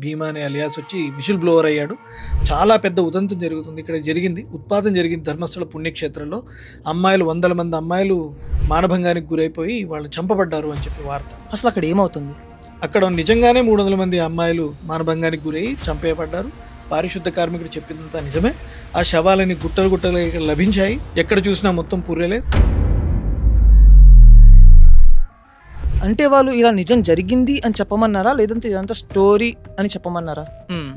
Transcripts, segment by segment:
భీమా అనే అలియాస్ వచ్చి whistle blower అయ్యాడు. చాలా పెద్ద ఉదంతం జరుగుతుంది. ఇక్కడ ఉత్పాతం జరిగింది ధర్మస్థల పుణ్యక్షేత్రంలో. అమ్మాయిలు 100 మంది అమ్మాయిలు మానభంగానికి గురైపోయి వాళ్ళు చంపబడ్డారు అని చెప్పి వార్త. అసలు అక్కడ ఏమవుతుంది? అక్కడ నిజంగానే 300 మంది అమ్మాయిలు మానభంగానికి గురై చంపేయబడ్డారు. పారిశుద్ధ కార్మికుడు చెప్పిందంతా నిజమే. ఆ శవాలని గుట్టలు గుట్టలు ఇక్కడ లభించాయి. ఎక్కడ చూసినా మొత్తం పుర్రెలే. అంటే వాళ్ళు ఇలా నిజం జరిగింది అని చెప్పమన్నారా, లేదంటే ఇదంతా స్టోరీ అని చెప్పమన్నారా?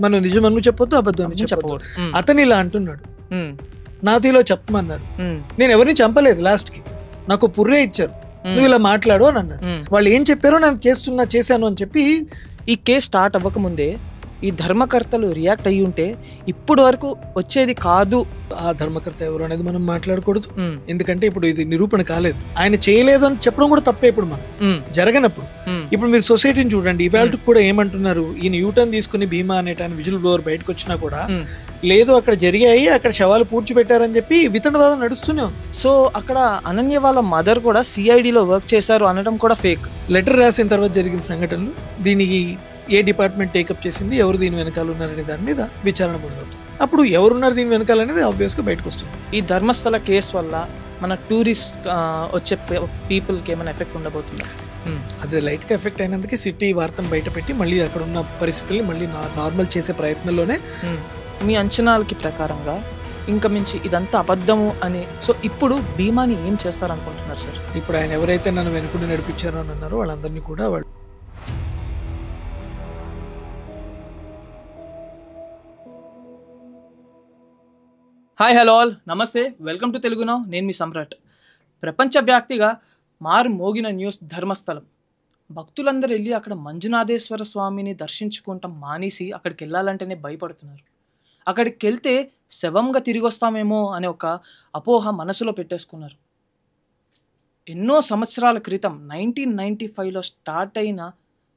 మనం నిజమను చెప్పొద్దు, అబద్ధం చెప్పకూడదు. అతను ఇలా అంటున్నాడు, నాతో చెప్పమన్నారు. నేను ఎవరిని చంపలేదు, లాస్ట్ కి నాకు పుర్రే ఇచ్చారు, నువ్వు ఇలా మాట్లాడు అని అన్నారు. వాళ్ళు ఏం చెప్పారో నేను చేశాను అని చెప్పి. ఈ కేసు స్టార్ట్ అవ్వకముందే ఈ ధర్మకర్తలు రియాక్ట్ అయ్యి ఉంటే ఇప్పుడు వరకు వచ్చేది కాదు. ఆ ధర్మకర్త ఎవరు అనేది మనం మాట్లాడకూడదు, ఎందుకంటే ఇప్పుడు ఇది నిరూపణ కాలేదు. ఆయన చేయలేదు అని చెప్పడం కూడా తప్పే. ఇప్పుడు మనం జరగనప్పుడు ఇప్పుడు మీరు సొసైటీని చూడండి. ఇవాళకి కూడా ఏమంటున్నారు, ఈయన యూటర్న్ తీసుకుని భీమా అనేటాన్ని విజిల్ బ్లోవర్ బయటకు వచ్చినా కూడా లేదు అక్కడ జరిగాయి, అక్కడ శవాలు పూడ్చిపెట్టారని చెప్పి వితండవాదం నడుస్తూనే ఉంది. సో అక్కడ అనన్య వాళ్ళ మదర్ కూడా సిఐడిలో వర్క్ చేశారు అనడం కూడా ఫేక్. లెటర్ రాసిన తర్వాత జరిగిన సంఘటనలు, దీనికి ఏ డిపార్ట్మెంట్ టేకప్ చేసింది, ఎవరు దీని వెనకాల ఉన్నారనే దాని మీద విచారణ మొదలవుతుంది. అప్పుడు ఎవరున్నారు దీని వెనకాల అనేది ఆబ్వియస్ గా బయటకు వస్తుంది. ఈ ధర్మస్థల కేసు వల్ల మన టూరిస్ట్ వచ్చే పీపుల్కి ఏమైనా ఎఫెక్ట్ ఉండబోతుంది? అది లైట్ గా ఎఫెక్ట్ అయినందుకే సిటీ వార్తను బయట పెట్టి మళ్ళీ అక్కడ ఉన్న పరిస్థితుల్ని మళ్ళీ నార్మల్ చేసే ప్రయత్నంలోనే. మీ అంచనాలకి ప్రకారంగా ఇంకా మించి ఇదంతా అబద్ధము అని, సో ఇప్పుడు భీమాని ఏం చేస్తారనుకుంటున్నారు సార్? ఇప్పుడు ఆయన ఎవరైతే నన్ను వెనుకుండి నడిపించారో అని అన్నారో వాళ్ళందరినీ కూడా హాయ్ హలో ఆల్, నమస్తే, వెల్కమ్ టు తెలుగు నౌ. నేను మీ సమ్రాట్. ప్రపంచవ్యాప్తిగా మారు మోగిన న్యూస్ ధర్మస్థలం. భక్తులందరూ వెళ్ళి అక్కడ మంజునాథేశ్వర స్వామిని దర్శించుకుంటాం మానేసి అక్కడికి వెళ్ళాలంటేనే భయపడుతున్నారు. అక్కడికి వెళ్తే శవంగా తిరిగి వస్తామేమో అనే ఒక అపోహ మనసులో పెట్టేసుకున్నారు. ఎన్నో సంవత్సరాల క్రితం 1995లో స్టార్ట్ అయిన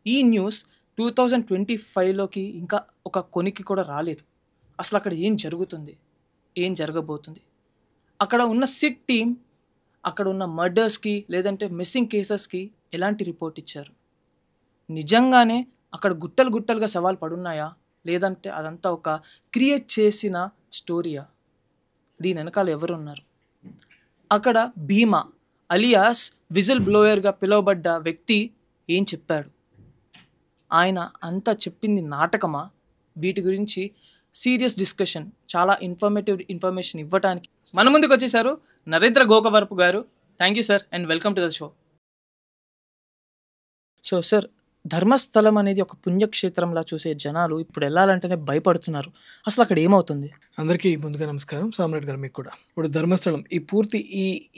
ఈ న్యూస్ 2025లోకి ఇంకా ఒక కొనికి కూడా రాలేదు. అసలు అక్కడ ఏం జరుగుతుంది, ఏం జరగబోతుంది? అక్కడ ఉన్న సిట్ టీం అక్కడ ఉన్న మర్డర్స్కి లేదంటే మిస్సింగ్ కేసెస్కి ఎలాంటి రిపోర్ట్ ఇచ్చారు? నిజంగానే అక్కడ గుట్టలు గుట్టలుగా సవాల్ పడున్నాయా, లేదంటే అదంతా ఒక క్రియేట్ చేసిన స్టోరీయా? దీని వెనకాల ఎవరున్నారు? అక్కడ భీమా అలియాస్ విజిల్ బ్లోయర్గా పిలువబడ్డ వ్యక్తి ఏం చెప్పాడు? ఆయన అంతా చెప్పింది నాటకమా? వీటి గురించి సీరియస్ డిస్కషన్, చాలా ఇన్ఫర్మేషన్ ఇవ్వడానికి మన ముందుకు వచ్చేసారు నరేంద్ర గోకవరపు గారు. Thank you sir and welcome to the show. So sir, Dharmasthala అనేది ఒక పుణ్యక్షేత్రంలా చూసే జనాలు ఇప్పుడు వెళ్ళాలంటేనే భయపడుతున్నారు. అసలు అక్కడ ఏమవుతుంది? అందరికీ ముందుగా నమస్కారం. సామ్రాట్ గారు మీకు కూడా. ఇప్పుడు ధర్మస్థలం ఈ పూర్తి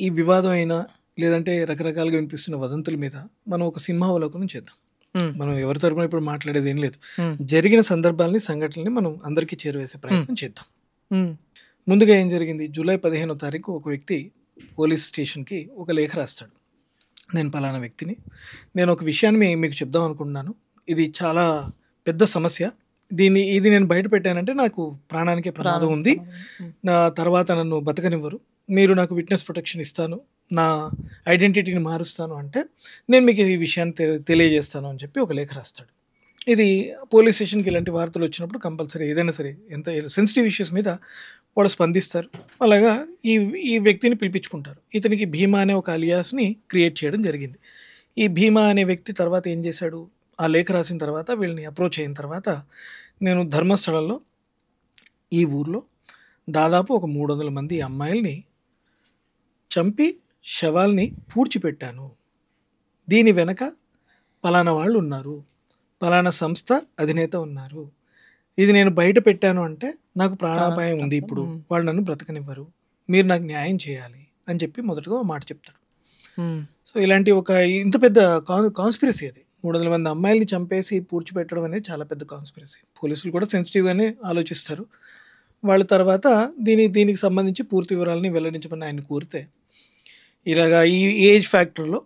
ఈ వివాదం అయినా లేదంటే రకరకాలుగా వినిపిస్తున్న వదంతుల మీద మనం ఒక సింహావలోకనం చేద్దాం. మనం ఎవరి తరపున ఇప్పుడు మాట్లాడేది ఏం లేదు. జరిగిన సందర్భాలని, సంఘటనల్ని మనం అందరికీ చేరవేసే ప్రయత్నం చేద్దాం. ముందుగా ఏం జరిగింది? జూలై 15వ తారీఖు ఒక వ్యక్తి పోలీస్ స్టేషన్కి ఒక లేఖ రాస్తాడు. నేను పలానా వ్యక్తిని, నేను ఒక విషయాన్ని మీకు చెప్దాం అనుకుంటున్నాను, ఇది చాలా పెద్ద సమస్య, ఇది నేను బయట పెట్టానంటే నాకు ప్రాణానికే ప్రమాదం ఉంది, నా తర్వాత నన్ను బతకనివ్వరు, మీరు నాకు విట్నెస్ ప్రొటెక్షన్ ఇస్తాను, నా ఐడెంటిటీని మారుస్తాను అంటే నేను మీకు ఈ విషయాన్ని తెలియజేస్తాను అని చెప్పి ఒక లేఖ రాస్తాడు. ఇది పోలీస్ స్టేషన్కి ఇలాంటి వార్తలు వచ్చినప్పుడు కంపల్సరీ ఏదైనా సరే ఎంత సెన్సిటివ్ ఇష్యూస్ మీద వాడు స్పందిస్తారు. అలాగా ఈ వ్యక్తిని పిలిపించుకుంటారు. ఇతనికి భీమా అనే ఒక అలియాస్ని క్రియేట్ చేయడం జరిగింది. ఈ భీమా అనే వ్యక్తి తర్వాత ఏం చేశాడు, ఆ లేఖ రాసిన తర్వాత వీళ్ళని అప్రోచ్ అయిన తర్వాత, నేను ధర్మస్థలంలో ఈ ఊర్లో దాదాపు ఒక 300 మంది అమ్మాయిల్ని చంపి శవాల్ని పూడ్చిపెట్టాను, దీని వెనక పలానా వాళ్ళు ఉన్నారు, పలానా సంస్థ అధినేత ఉన్నారు, ఇది నేను బయట పెట్టాను అంటే నాకు ప్రాణాపాయం ఉంది, ఇప్పుడు వాళ్ళు నన్ను బ్రతకనివ్వరు, మీరు నాకు న్యాయం చేయాలి అని చెప్పి మొదటగా మాట చెప్తాడు. సో ఇలాంటి ఒక ఇంత పెద్ద కాన్స్పిరసీ, అది 300 మంది అమ్మాయిల్ని చంపేసి పూడ్చిపెట్టడం అనేది చాలా పెద్ద కాన్స్పిరసీ. పోలీసులు కూడా సెన్సిటివ్గానే ఆలోచిస్తారు. వాళ్ళ తర్వాత దీనికి సంబంధించి పూర్తి వివరాలని వెల్లడించమని ఆయన కోరితే, ఇలాగా ఈ ఏజ్ ఫ్యాక్టర్లో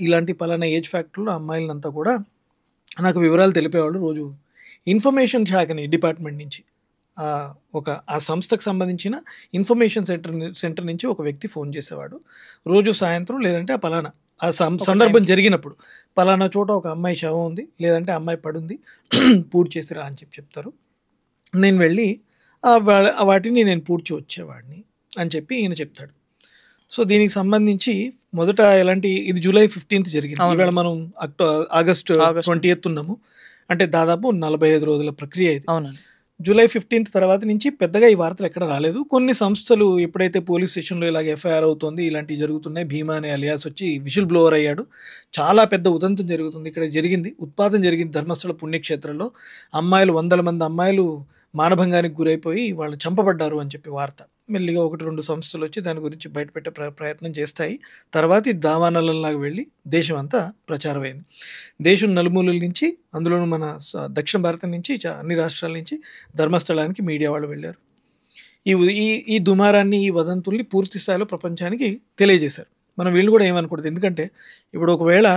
ఇలాంటి పలానా ఏజ్ ఫ్యాక్టర్లో అమ్మాయిలంతా కూడా నాకు వివరాలు తెలిపేవాళ్ళు. రోజు ఇన్ఫర్మేషన్ శాఖని డిపార్ట్మెంట్ నుంచి ఆ సంస్థకు సంబంధించిన ఇన్ఫర్మేషన్ సెంటర్ నుంచి ఒక వ్యక్తి ఫోన్ చేసేవాడు. రోజు సాయంత్రం లేదంటే ఆ పలానా ఆ సందర్భం జరిగినప్పుడు పలానా చోట ఒక అమ్మాయి శవం ఉంది, లేదంటే అమ్మాయి పడుంది, పూడ్చి చేసిరా అని చెప్తారు. నేను వెళ్ళి వాటిని నేను పూడ్చి వచ్చేవాడిని అని చెప్పి ఈయన చెప్తాడు. సో దీనికి సంబంధించి మొదట ఇది జూలై 15th జరిగింది. ఇవాళ మనం ఆగస్టు 20th ఉన్నాము. అంటే దాదాపు 45 రోజుల ప్రక్రియ ఇది. జూలై 15th తర్వాత నుంచి పెద్దగా ఈ వార్తలు ఎక్కడ రాలేదు. కొన్ని సంస్థలు ఎప్పుడైతే పోలీస్ స్టేషన్లో ఇలాగ ఎఫ్ఐఆర్ అవుతుంది, ఇలాంటివి జరుగుతున్నాయి, భీమా అనే అలియాస్ వచ్చి విజిల్ బ్లోవర్ అయ్యాడు, చాలా పెద్ద ఉదంతం జరుగుతుంది, ఇక్కడ జరిగింది, ఉత్పాతం జరిగింది ధర్మస్థల పుణ్యక్షేత్రంలో, అమ్మాయిలు 100 మంది అమ్మాయిలు మానభంగానికి గురైపోయి వాళ్ళు చంపబడ్డారు అని చెప్పి వార్త. మెల్లిగా 1-2 సంస్థలు వచ్చి దాని గురించి బయటపెట్టే ప్రయత్నం చేస్తాయి. తర్వాత ఇది దావానలంలాగా వెళ్ళి దేశం అంతా ప్రచారమైంది. దేశం నలుమూలల నుంచి, అందులోనూ మన దక్షిణ భారతం నుంచి, అన్ని రాష్ట్రాల నుంచి ధర్మస్థలానికి మీడియా వాళ్ళు వెళ్ళారు. ఈ దుమారాన్ని, ఈ వదంతుల్ని పూర్తి స్థాయిలో ప్రపంచానికి తెలియజేశారు. మనం వీళ్ళు కూడా ఏమనకూడదు, ఎందుకంటే ఇప్పుడు ఒకవేళ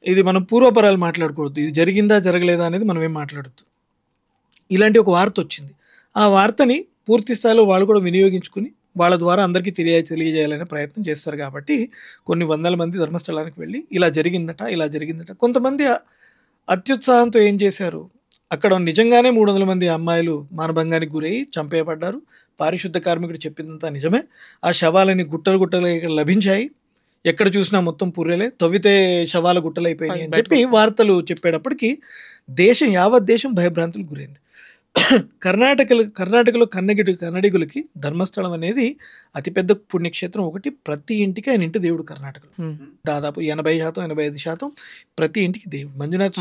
ఇది మనం పూర్వపరాలు మాట్లాడకూడదు, ఇది జరిగిందా జరగలేదా అనేది మనం ఏం మాట్లాడద్దు. ఇలాంటి ఒక వార్త వచ్చింది, ఆ వార్తని పూర్తి స్థాయిలో వాళ్ళు కూడా వినియోగించుకుని వాళ్ళ ద్వారా అందరికీ తెలియజేయాలనే ప్రయత్నం చేస్తారు. కాబట్టి కొన్ని 100 మంది ధర్మస్థలానికి వెళ్ళి ఇలా జరిగిందట. కొంతమంది అత్యుత్సాహంతో ఏం చేశారు, అక్కడ నిజంగానే 300 మంది అమ్మాయిలు మానభంగానికి గురయ్యి చంపేయబడ్డారు. పారిశుద్ధ కార్మికుడు చెప్పిందంతా నిజమే. ఆ శవాలని గుట్టలు ఇక్కడ లభించాయి, ఎక్కడ చూసినా మొత్తం పుర్రెలే, తవ్వితే శవాల గుట్టలు అయిపోయినాయి అని చెప్పి వార్తలు చెప్పేటప్పటికి యావత్ దేశం భయభ్రాంతులకు గురైంది. కర్ణాటకలో కన్నడిగులకి ధర్మస్థలం అనేది అతిపెద్ద పుణ్యక్షేత్రం. ఒకటి, ప్రతి ఇంటికి ఆయన ఇంటి దేవుడు కర్ణాటకలో. దాదాపు 80-85% ప్రతి ఇంటికి దేవుడు మంజునాథ.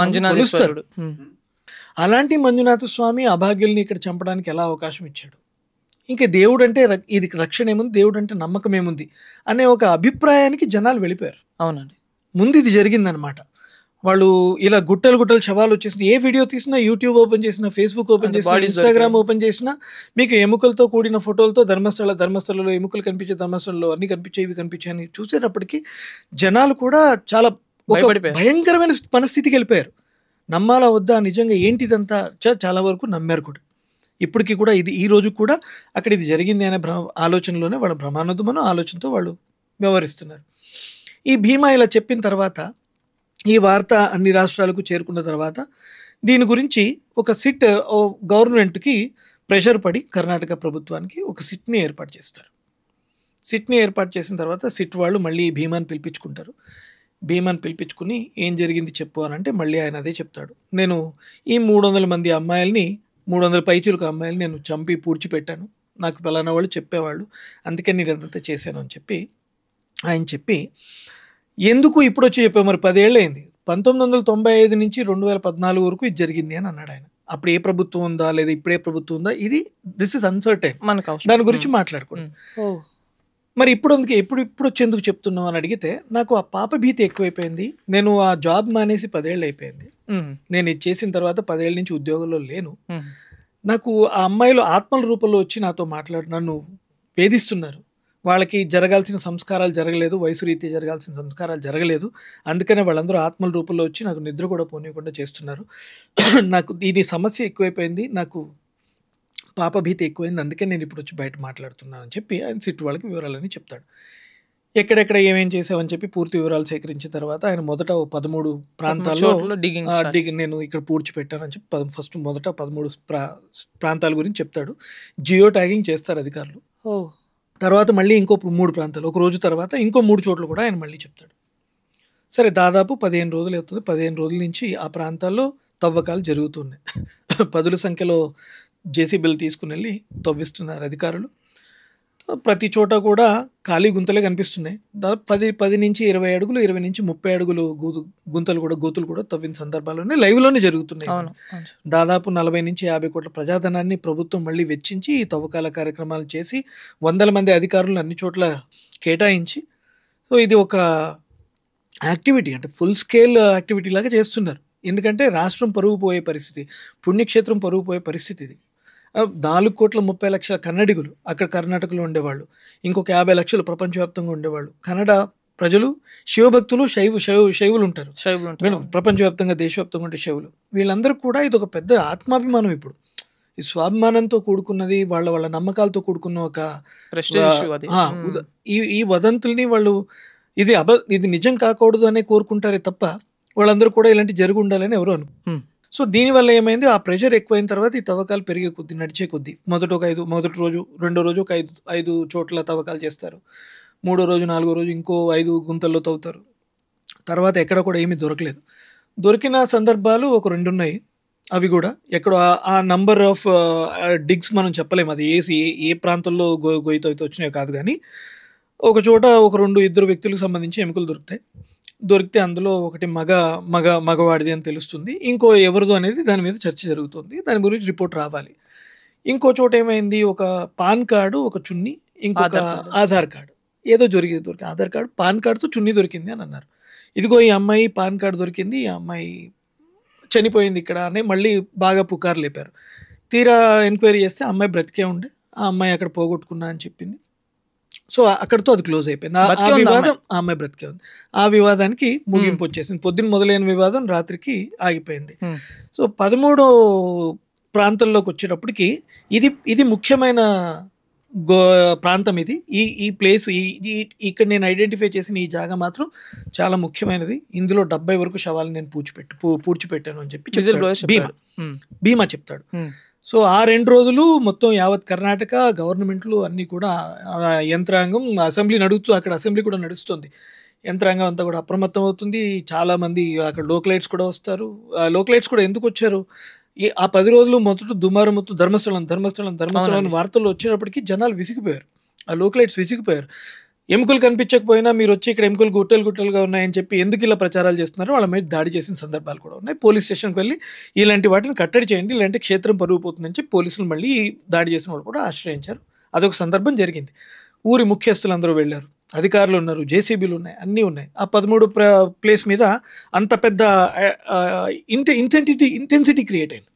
అలాంటి మంజునాథ స్వామి అభాగ్యుల్ని ఇక్కడ చంపడానికి ఎలా అవకాశం ఇచ్చాడు? ఇంకా దేవుడు అంటే ఇది రక్షణ ఏముంది, దేవుడు అంటే నమ్మకం ఏముంది అనే ఒక అభిప్రాయానికి జనాలు వెళ్ళిపోయారు. అవునండి, ముందు ఇది జరిగిందనమాట. వాళ్ళు ఇలా గుట్టలు శవాలు వచ్చేసిన, ఏ వీడియో తీసినా, యూట్యూబ్ ఓపెన్ చేసినా, ఫేస్బుక్ ఓపెన్ చేసినా, ఇన్స్టాగ్రామ్ ఓపెన్ చేసినా మీకు ఎముకలతో కూడిన ఫోటోలతో ధర్మస్థలలో ఎముకలు కనిపించే, ధర్మస్థలలో అన్ని ఇవి కనిపించాయని చూసేటప్పటికి జనాలు కూడా చాలా భయంకరమైన పరిస్థితికి వెళ్ళిపోయారు. నమ్మాలా వద్దా, నిజంగా ఏంటిదంతా చాలా వరకు నమ్మారు కూడా. ఇప్పటికీ కూడా ఈ రోజు కూడా అక్కడ ఇది జరిగింది అనే ఆలోచనలోనే వాళ్ళ భ్రమానందమనో ఆలోచనతో వాళ్ళు వ్యవహరిస్తున్నారు. ఈ భీమా ఇలా చెప్పిన తర్వాత, ఈ వార్త అన్ని రాష్ట్రాలకు చేరుకున్న తర్వాత దీని గురించి ఒక సిట్ గవర్నమెంట్కి ప్రెషర్ పడి కర్ణాటక ప్రభుత్వానికి ఒక సిట్ని ఏర్పాటు చేస్తారు. సిట్ని ఏర్పాటు చేసిన తర్వాత సిట్ వాళ్ళు మళ్ళీ భీమాని పిలిపించుకుంటారు. భీమాని పిలిపించుకుని ఏం జరిగింది చెప్పు అని అంటే మళ్ళీ ఆయన అదే చెప్తాడు. నేను ఈ 300 మంది అమ్మాయిల్ని, 300 పైచులకు అమ్మాయిలు నేను చంపి పూడ్చిపెట్టాను, నాకు పలానా వాళ్ళు చెప్పేవాళ్ళు, అందుకే నేను ఇదంతా చేశాను అని చెప్పి ఆయన చెప్పి, ఎందుకు ఇప్పుడు వచ్చి చెప్పావు, మరి 10 ఏళ్ళు అయింది, 1995 నుంచి 2014 వరకు ఇది జరిగింది అని అన్నాడు ఆయన. అప్పుడు ఏ ప్రభుత్వం ఉందా లేదా ఇప్పుడే ప్రభుత్వం ఉందా, దిస్ ఇస్ అన్సర్టైన్, దాని గురించి మాట్లాడుకోండి. మరి ఇప్పుడు వచ్చి ఎందుకు చెప్తున్నావు అని అడిగితే, నాకు ఆ పాప భీతి ఎక్కువైపోయింది, నేను ఆ జాబ్ మానేసి 10 ఏళ్ళు అయిపోయింది, నేను ఇది చేసిన తర్వాత 10 ఏళ్ళ నుంచి ఉద్యోగంలో లేను, నాకు ఆ అమ్మాయిలు ఆత్మల రూపంలో వచ్చి నాతో నన్ను వేధిస్తున్నారు, వాళ్ళకి జరగాల్సిన సంస్కారాలు జరగలేదు, వయసు రీతి జరగాల్సిన సంస్కారాలు జరగలేదు, అందుకనే వాళ్ళందరూ ఆత్మల రూపంలో వచ్చి నాకు నిద్ర కూడా పోనీయకుండా చేస్తున్నారు, నాకు దీని సమస్య ఎక్కువైపోయింది, నాకు పాప భీతి ఎక్కువైంది, అందుకే నేను ఇప్పుడు వచ్చి బయట మాట్లాడుతున్నాను అని చెప్పి ఆయన సిట్ వాళ్ళకి వివరాలని చెప్తాడు. ఎక్కడెక్కడ ఏమేం చేసావని చెప్పి పూర్తి వివరాలు సేకరించిన తర్వాత ఆయన మొదట 13 ప్రాంతాల్లో నేను ఇక్కడ పూడ్చిపెట్టానని చెప్పి ఫస్ట్ మొదట 13 ప్రాంతాల గురించి చెప్తాడు. జియో ట్యాగింగ్ చేస్తారు అధికారులు. తర్వాత మళ్ళీ ఇంకో 3 ప్రాంతాలు, ఒక రోజు తర్వాత ఇంకో 3 చోట్ల కూడా ఆయన మళ్ళీ చెప్తాడు. సరే, దాదాపు 15 రోజులు అవుతుంది. 15 రోజుల నుంచి ఆ ప్రాంతాల్లో తవ్వకాలు జరుగుతున్నాయి. 10ల సంఖ్యలో జేసీబీలు తీసుకుని వెళ్ళి తవ్విస్తున్నారు అధికారులు. ప్రతి చోట కూడా ఖాళీ గుంతలే కనిపిస్తున్నాయి. దాదాపు 10 నుంచి 20 అడుగులు, 20 నుంచి 30 అడుగులు గోతులు కూడా తవ్విన సందర్భాల్లోనే లైవ్లోనే జరుగుతున్నాయి. దాదాపు 40 నుంచి 50 కోట్ల ప్రజాధనాన్ని ప్రభుత్వం మళ్ళీ వెచ్చించి ఈ తవ్వకాల కార్యక్రమాలు చేసి 100 మంది అధికారులను అన్ని చోట్ల కేటాయించి, సో ఇది ఒక యాక్టివిటీ, అంటే ఫుల్ స్కేల్ యాక్టివిటీ లాగా చేస్తున్నారు. ఎందుకంటే రాష్ట్రం పరుగు పోయే పరిస్థితి, పుణ్యక్షేత్రం పరుగు పోయే పరిస్థితి ఇది. 4,30,00,000 కన్నడిగులు అక్కడ కర్ణాటకలో ఉండేవాళ్ళు, ఇంకొక 50 లక్షలు ప్రపంచవ్యాప్తంగా ఉండేవాళ్ళు. కన్నడ ప్రజలు శివభక్తులు, శైవులు ఉంటారు ప్రపంచవ్యాప్తంగా, దేశవ్యాప్తంగా ఉండే శైవులు. వీళ్ళందరూ కూడా ఇది ఒక పెద్ద ఆత్మాభిమానం. ఇప్పుడు ఈ స్వాభిమానంతో కూడుకున్నది, వాళ్ళ నమ్మకాలతో కూడుకున్న ఒక ఈ వదంతుల్ని వాళ్ళు ఇది నిజం కాకూడదు అనే కోరుకుంటారే తప్ప వాళ్ళందరూ కూడా ఇలాంటి జరిగి ఉండాలని ఎవరు అను. సో దీనివల్ల ఏమైంది, ఆ ప్రెషర్ ఎక్కువైన తర్వాత ఈ తవ్వకాలు పెరిగే కొద్దీ, నడిచే కొద్దీ మొదటి రోజు రెండో రోజు ఒక ఐదు చోట్ల తవ్వకాలు చేస్తారు. మూడో రోజు నాలుగో రోజు ఇంకో 5 గుంతల్లో తవ్వుతారు. తర్వాత ఎక్కడ కూడా ఏమీ దొరకలేదు. దొరికిన సందర్భాలు ఒక 2 ఉన్నాయి. అవి కూడా ఎక్కడో ఆ నంబర్ ఆఫ్ డిగ్స్ మనం చెప్పలేము, అది ఏ ప్రాంతంలో గొయ్యితో వచ్చినాయో కాదు. కానీ ఒక చోట ఒక 2 వ్యక్తులకు సంబంధించి ఎముకలు దొరికితే అందులో ఒకటి మగవాడిది అని తెలుస్తుంది. ఇంకో ఎవరిదో అనేది దాని మీద చర్చ జరుగుతుంది. దాని గురించి రిపోర్ట్ రావాలి. ఇంకో చోట ఏమైంది, ఒక పాన్ కార్డు, ఒక చున్నీ, ఇంకొక ఆధార్ కార్డు ఏదో దొరికి ఆధార్ కార్డు పాన్ కార్డుతో చున్నీ దొరికింది అని అన్నారు. ఇదిగో ఈ అమ్మాయి పాన్ కార్డు దొరికింది, ఈ అమ్మాయి చనిపోయింది ఇక్కడ అని మళ్ళీ బాగా పుకారు లేపారు. తీరా ఎంక్వైరీ చేస్తే అమ్మాయి బ్రతికే ఉండే, ఆ అమ్మాయి అక్కడ పోగొట్టుకున్నా అని చెప్పింది. సో అక్కడితో అది క్లోజ్ అయిపోయింది. ఆ వివాదం, ఆ అమ్మాయి బ్రతికే ఉంది, ఆ వివాదానికి ముగింపు వచ్చేసింది. పొద్దున్న మొదలైన వివాదం రాత్రికి ఆగిపోయింది. సో 13వ ప్రాంతంలోకి వచ్చేటప్పటికి ఇది ముఖ్యమైన ప్రాంతం. ఇది ఈ ప్లేస్, ఇక్కడ నేను ఐడెంటిఫై చేసిన ఈ జాగా మాత్రం చాలా ముఖ్యమైనది. ఇందులో 70 వరకు శవాలు నేను పూడ్చిపెట్టాను అని చెప్పి భీమా చెప్తాడు. సో ఆ 2 రోజులు మొత్తం యావత్ కర్ణాటక గవర్నమెంట్లు అన్నీ కూడా యంత్రాంగం, అక్కడ అసెంబ్లీ కూడా నడుస్తుంది. యంత్రాంగం అంతా కూడా అప్రమత్తం అవుతుంది. చాలామంది అక్కడ లోకలైట్స్ కూడా వస్తారు. లోకలైట్స్ కూడా ఎందుకు వచ్చారు, ఆ 10 రోజులు మొదట దుమారం మొత్తం ధర్మస్థలం వార్తల్లో వచ్చేటప్పటికి జనాలు విసిగిపోయారు. ఆ లోకలైట్స్ విసిగిపోయారు. ఎముకలు కనిపించకపోయినా మీరు వచ్చి ఇక్కడ ఎముకలు గుట్టలుగా ఉన్నాయని చెప్పి ఎందుకు ఇలా ప్రచారాలు చేస్తున్నారు, వాళ్ళ మీద దాడి చేసిన సందర్భాలు కూడా ఉన్నాయి. పోలీస్ స్టేషన్కి వెళ్ళి ఇలాంటి వాటిని కట్టడి చేయండి, ఇలాంటి క్షేత్రం పరుగు పోతుందని చెప్పి పోలీసులు మళ్ళీ దాడి చేసిన వాళ్ళు కూడా ఆశ్రయించారు. అదొక సందర్భం జరిగింది. ఊరి ముఖ్యస్తులందరూ వెళ్ళారు, అధికారులు ఉన్నారు, జేసీబీలు ఉన్నాయి, అన్నీ ఉన్నాయి. ఆ 13 ప్లేస్ మీద అంత పెద్ద ఇంటెన్సిటీ క్రియేట్ అయింది.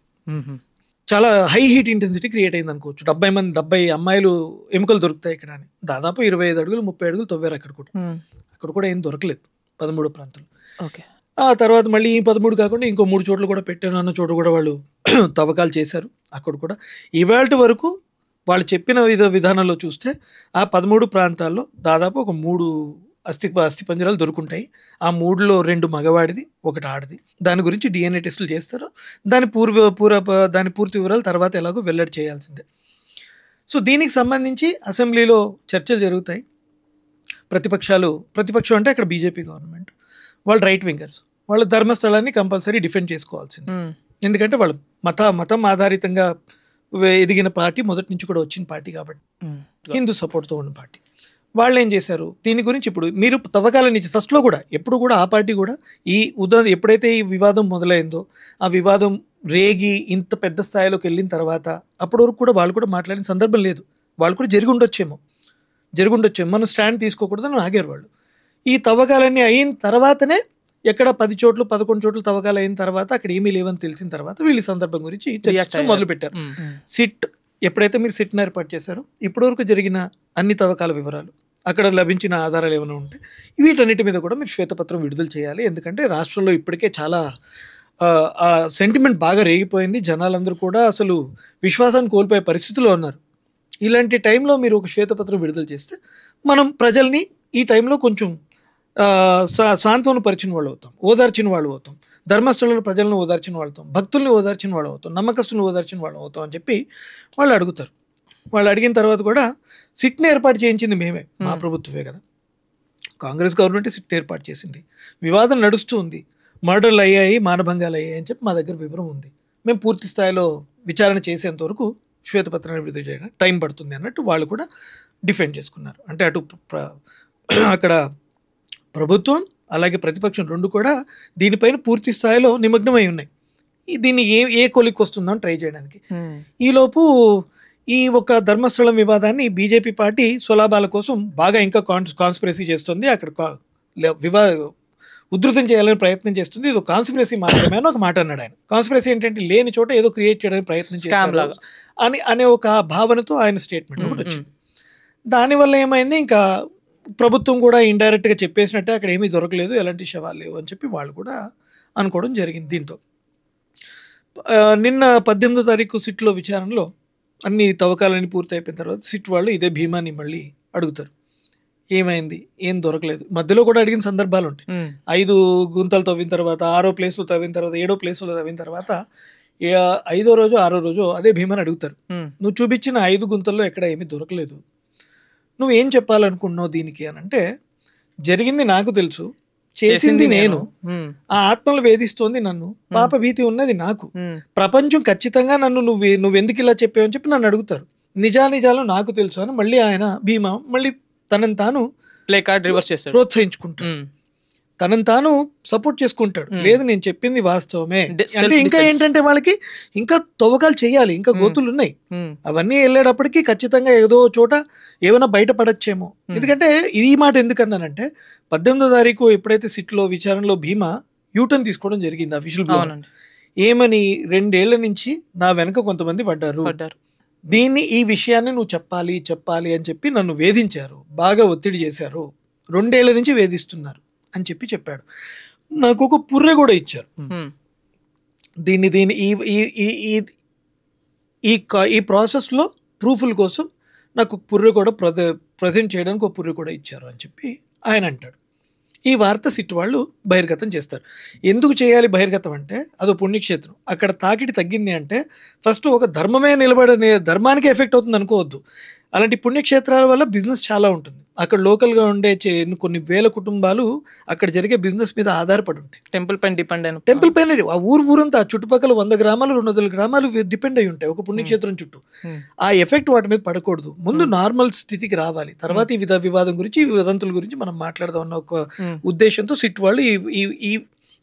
చాలా హై హీట్ ఇంటెన్సిటీ క్రియేట్ అయింది అనుకోవచ్చు. 70 అమ్మాయిలు ఎముకలు దొరుకుతాయి ఇక్కడ అని దాదాపు 25 అడుగులు 30 అడుగులు తవ్వారు. అక్కడ కూడా ఏం దొరకలేదు 13 ప్రాంతాలు. ఆ తర్వాత మళ్ళీ ఈ 13 కాకుండా ఇంకో 3 చోట్ల కూడా పెట్టాను అన్న చోట కూడా వాళ్ళు తవ్వకాలు చేశారు. అక్కడ కూడా ఇవాళ వరకు వాళ్ళు చెప్పిన విధానంలో చూస్తే ఆ 13 ప్రాంతాల్లో దాదాపు ఒక 3 అస్థి పంజరాలు దొరుకుంటాయి. ఆ 3లో 2 మగవాడిది, 1 ఆడది. దాని గురించి DNA టెస్టులు చేస్తారు. దాని పూర్తి వివరాలు తర్వాత ఎలాగో వెల్లడి చేయాల్సిందే. సో దీనికి సంబంధించి అసెంబ్లీలో చర్చలు జరుగుతాయి. ప్రతిపక్షం అంటే అక్కడ బీజేపీ గవర్నమెంట్, వాళ్ళు రైట్ వింగర్స్, వాళ్ళ ధర్మస్థలాన్ని కంపల్సరీ డిఫెండ్ చేసుకోవాల్సింది. ఎందుకంటే వాళ్ళు మతం ఆధారితంగా ఎదిగిన పార్టీ, మొదటి నుంచి కూడా వచ్చిన పార్టీ కాబట్టి, హిందూ సపోర్ట్తో ఉన్న పార్టీ. వాళ్ళు ఏం చేశారు దీని గురించి, ఇప్పుడు మీరు తవ్వకాలని ఫస్ట్లో కూడా ఎప్పుడు కూడా ఆ పార్టీ కూడా ఎప్పుడైతే ఈ వివాదం మొదలైందో, ఆ వివాదం రేగి ఇంత పెద్ద స్థాయిలోకి వెళ్ళిన తర్వాత అప్పటి వరకు కూడా వాళ్ళు కూడా మాట్లాడిన సందర్భం లేదు. వాళ్ళు కూడా జరిగి ఉండొచ్చేమో, మనం స్టాండ్ తీసుకోకూడదని ఆగారు వాళ్ళు. ఈ తవ్వకాలన్నీ అయిన తర్వాతనే ఎక్కడ 10 చోట్ల 11 చోట్ల తవ్వకాలు అయిన తర్వాత అక్కడ ఏమీ లేవని తెలిసిన తర్వాత వీళ్ళ సందర్భం గురించి చర్చ మొదలుపెట్టారు. ఎప్పుడైతే మీరు సిట్ని ఏర్పాటు చేశారో ఇప్పటివరకు జరిగిన అన్ని తవ్వకాల వివరాలు, అక్కడ లభించిన ఆధారాలు ఏమైనా ఉంటే వీటన్నిటి మీద కూడా మీరు శ్వేతపత్రం విడుదల చేయాలి. ఎందుకంటే రాష్ట్రంలో ఇప్పటికే చాలా సెంటిమెంట్ బాగా రేగిపోయింది. జనాలందరూ కూడా అసలు విశ్వాసాన్ని కోల్పోయే పరిస్థితిలో ఉన్నారు. ఇలాంటి టైంలో మీరు ఒక శ్వేతపత్రం విడుదల చేస్తే మనం ప్రజల్ని ఈ టైంలో కొంచెం సాంత్వన పరిచిన వాళ్ళు అవుతాం, ఓదార్చిన వాళ్ళు అవుతాం, ధర్మస్థలంలో ప్రజలను ఓదార్చిన వాళ్ళు అవుతాం, భక్తుల్ని ఓదార్చిన వాళ్ళు అవుతాం, నమ్మకస్తులను ఓదార్చిన వాళ్ళు అవుతాం అని చెప్పి వాళ్ళు అడుగుతారు. వాళ్ళు అడిగిన తర్వాత కూడా సిట్ని ఏర్పాటు చేయించింది మేమే, మా ప్రభుత్వమే కదా. కాంగ్రెస్ గవర్నమెంట్ సిట్ని ఏర్పాటు చేసింది. వివాదం నడుస్తూ ఉంది, మర్డర్లు అయ్యాయి, మానభంగాలు అయ్యాయి అని చెప్పి మా దగ్గర వివరం ఉంది. మేము పూర్తి స్థాయిలో విచారణ చేసేంత వరకు శ్వేతపత్రాన్ని విడుదల చేయడానికి టైం పడుతుంది అన్నట్టు వాళ్ళు కూడా డిఫెండ్ చేసుకున్నారు. అంటే అటు అక్కడ ప్రభుత్వం అలాగే ప్రతిపక్షం 2 కూడా దీనిపైన పూర్తి స్థాయిలో నిమగ్నమై ఉన్నాయి. దీన్ని ఏ కొలికి వస్తుందో ట్రై చేయడానికి. ఈలోపు ఈ ఒక ధర్మస్థలం వివాదాన్ని బీజేపీ పార్టీ స్వలాభాల కోసం బాగా ఇంకా కాన్స్పిరసీ చేస్తుంది. అక్కడ ఉధృతం చేయాలని ప్రయత్నం చేస్తుంది. ఇది కాన్స్పిరసీ మాత్రమే అని ఒక మాట అన్నాడు ఆయన. కాన్స్పిరసీ ఏంటంటే లేని చోట ఏదో క్రియేట్ చేయడానికి ప్రయత్నం చేస్తారు అనే ఒక భావనతో ఆయన స్టేట్మెంట్ ఒకటి వచ్చింది. దానివల్ల ఏమైంది, ఇంకా ప్రభుత్వం కూడా ఇండైరెక్ట్గా చెప్పేసినట్టే అక్కడ ఏమీ దొరకలేదు, ఎలాంటి శవాలు లేవు అని చెప్పి వాళ్ళు కూడా అనుకోవడం జరిగింది. దీంతో నిన్న 18వ తారీఖు సిట్లో విచారణలో అన్ని తవ్వకాలన్నీ పూర్తి అయిపోయిన తర్వాత సిట్ వాళ్ళు ఇదే భీమాని మళ్ళీ అడుగుతారు. ఏమైంది, ఏం దొరకలేదు. మధ్యలో కూడా అడిగిన సందర్భాలు ఉంటాయి. 5 గుంతలు తవ్విన తర్వాత, 6 ప్లేస్లు తవ్విన తర్వాత, 7 ప్లేస్లు తవ్విన తర్వాత 5వ రోజు 6వ రోజు అదే భీమాని అడుగుతారు, నువ్వు చూపించిన 5 గుంతల్లో ఎక్కడ ఏమీ దొరకలేదు, నువ్వేం చెప్పాలనుకుంటున్నావు దీనికి అని అంటే, జరిగింది నాకు తెలుసు, చేసింది నేను, ఆ ఆత్మలు వేధిస్తోంది నన్ను, పాప భీతి ఉన్నది నాకు, ప్రపంచం ఖచ్చితంగా నన్ను నువ్వెందుకు ఇలా చెప్పావని చెప్పి నన్ను అడుగుతారు, నిజాలు నాకు తెలుసు అని మళ్ళీ ఆయన భీమా మళ్ళీ తనని తాను ప్లే కార్డ్ రివర్స్ చేస్తాడు, ప్రోత్సహించుకుంటాడు, తనని తాను సపోర్ట్ చేసుకుంటాడు. లేదు నేను చెప్పింది వాస్తవమే అంటే, ఇంకా ఏంటంటే వాళ్ళకి ఇంకా తవ్వకాలు చేయాలి, ఇంకా గోతులు ఉన్నాయి, అవన్నీ వెళ్ళేటప్పటికి ఖచ్చితంగా ఏదో చోట ఏమైనా బయటపడచ్చేమో. ఎందుకంటే ఈ మాట ఎందుకన్నానంటే, 18వ తారీఖు ఎప్పుడైతే సిట్లో విచారణలో భీమా యూటర్న్ తీసుకోవడం జరిగింది అఫీషియల్ బ్లోర్, ఏమని 2 ఏళ్ల నుంచి నా వెనక కొంతమంది పడ్డారు, ఈ విషయాన్ని నువ్వు చెప్పాలి అని చెప్పి నన్ను వేధించారు, బాగా ఒత్తిడి చేశారు, 2 ఏళ్ల నుంచి వేధిస్తున్నారు అని చెప్పాడు. నాకు ఒక పుర్రె కూడా ఇచ్చారు, దీన్ని ఈ ప్రాసెస్లో ప్రూఫ్ల కోసం నాకు పుర్రె కూడా ప్రజెంట్ చేయడానికి ఒక పుర్రె కూడా ఇచ్చారు అని చెప్పి ఆయన అంటాడు. ఈ వార్త సిట్ వాళ్ళు బహిర్గతం చేస్తారు. ఎందుకు చేయాలి బహిర్గతం అంటే, అదో పుణ్యక్షేత్రం, అక్కడ తాకిడి తగ్గింది అంటే ఫస్ట్ ఒక ధర్మమే ధర్మానికి ఎఫెక్ట్ అవుతుంది అనుకోవద్దు. అలాంటి పుణ్యక్షేత్రాల వల్ల బిజినెస్ చాలా ఉంటుంది. అక్కడ లోకల్గా ఉండే కొన్ని వేల కుటుంబాలు అక్కడ జరిగే బిజినెస్ మీద ఆధారపడి ఉంటాయి. టెంపుల్ పైన డిపెండ్ అయిన టెంపుల్ పైన ఆ ఊరంతా చుట్టుపక్కల 100 గ్రామాలు 200 గ్రామాలు డిపెండ్ అయి ఉంటాయి ఒక పుణ్యక్షేత్రం చుట్టూ. ఆ ఎఫెక్ట్ వాటి మీద పడకూడదు, ముందు నార్మల్ స్థితికి రావాలి, తర్వాత ఈ వివాదం గురించి ఈ వదంతుల గురించి మనం మాట్లాడదాం అన్న ఒక ఉద్దేశంతో సిట్ వాళ్ళు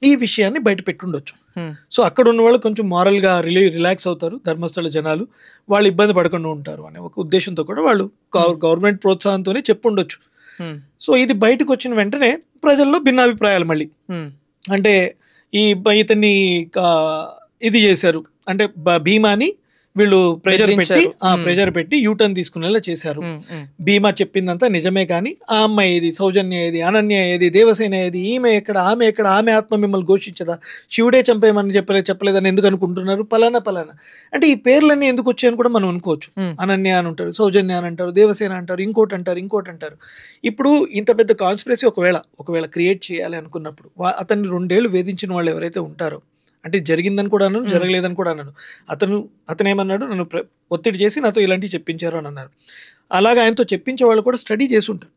ఈ విషయాన్ని బయట పెట్టుండొచ్చు. సో అక్కడ ఉన్న వాళ్ళు కొంచెం మారల్గా రిలాక్స్ అవుతారు, ధర్మస్థల జనాలు వాళ్ళు ఇబ్బంది పడకుండా ఉంటారు అనే ఒక ఉద్దేశంతో కూడా వాళ్ళు గవర్నమెంట్ ప్రోత్సాహంతోనే చెప్పుండొచ్చు. సో ఇది బయటకు వచ్చిన వెంటనే ప్రజల్లో భిన్నాభిప్రాయాలు మళ్ళీ, అంటే ఇతన్ని ఇది చేశారు అంటే భీమాని వీళ్ళు ప్రెజర్ పెట్టి యూటర్న్ తీసుకునేలా చేశారు. భీమా చెప్పిందంతా నిజమే, కానీ ఆ అమ్మాయి ఏది, సౌజన్య ఏది, అనన్య ఏది, దేవసేన ఏది, ఈమె ఎక్కడ, ఆమె ఆత్మ మిమ్మల్ని ఘోషించదా, శివుడే చంపేయమని చెప్పలేదని ఎందుకు అనుకుంటున్నారు, పలానా అంటే ఈ పేర్లన్నీ ఎందుకు వచ్చాయని కూడా మనం అనుకోవచ్చు. అనన్య అని అంటారు, సౌజన్య అని అంటారు, దేవసేన అంటారు, ఇంకోటి అంటారు. ఇప్పుడు ఇంత పెద్ద కాన్స్పిరసీ ఒకవేళ క్రియేట్ చేయాలి అనుకున్నప్పుడు అతన్ని 2 ఏళ్ళు వేధించిన వాళ్ళు ఎవరైతే ఉంటారో, అంటే జరిగిందని కూడా అన్నాను, జరగలేదని కూడా అన్నాను, అతను ఏమన్నాడు, నన్ను ఒత్తిడి చేసి నాతో ఇలాంటివి చెప్పించారు అని అన్నారు. అలాగే ఆయనతో చెప్పించే వాళ్ళు కూడా స్టడీ చేసి ఉంటారు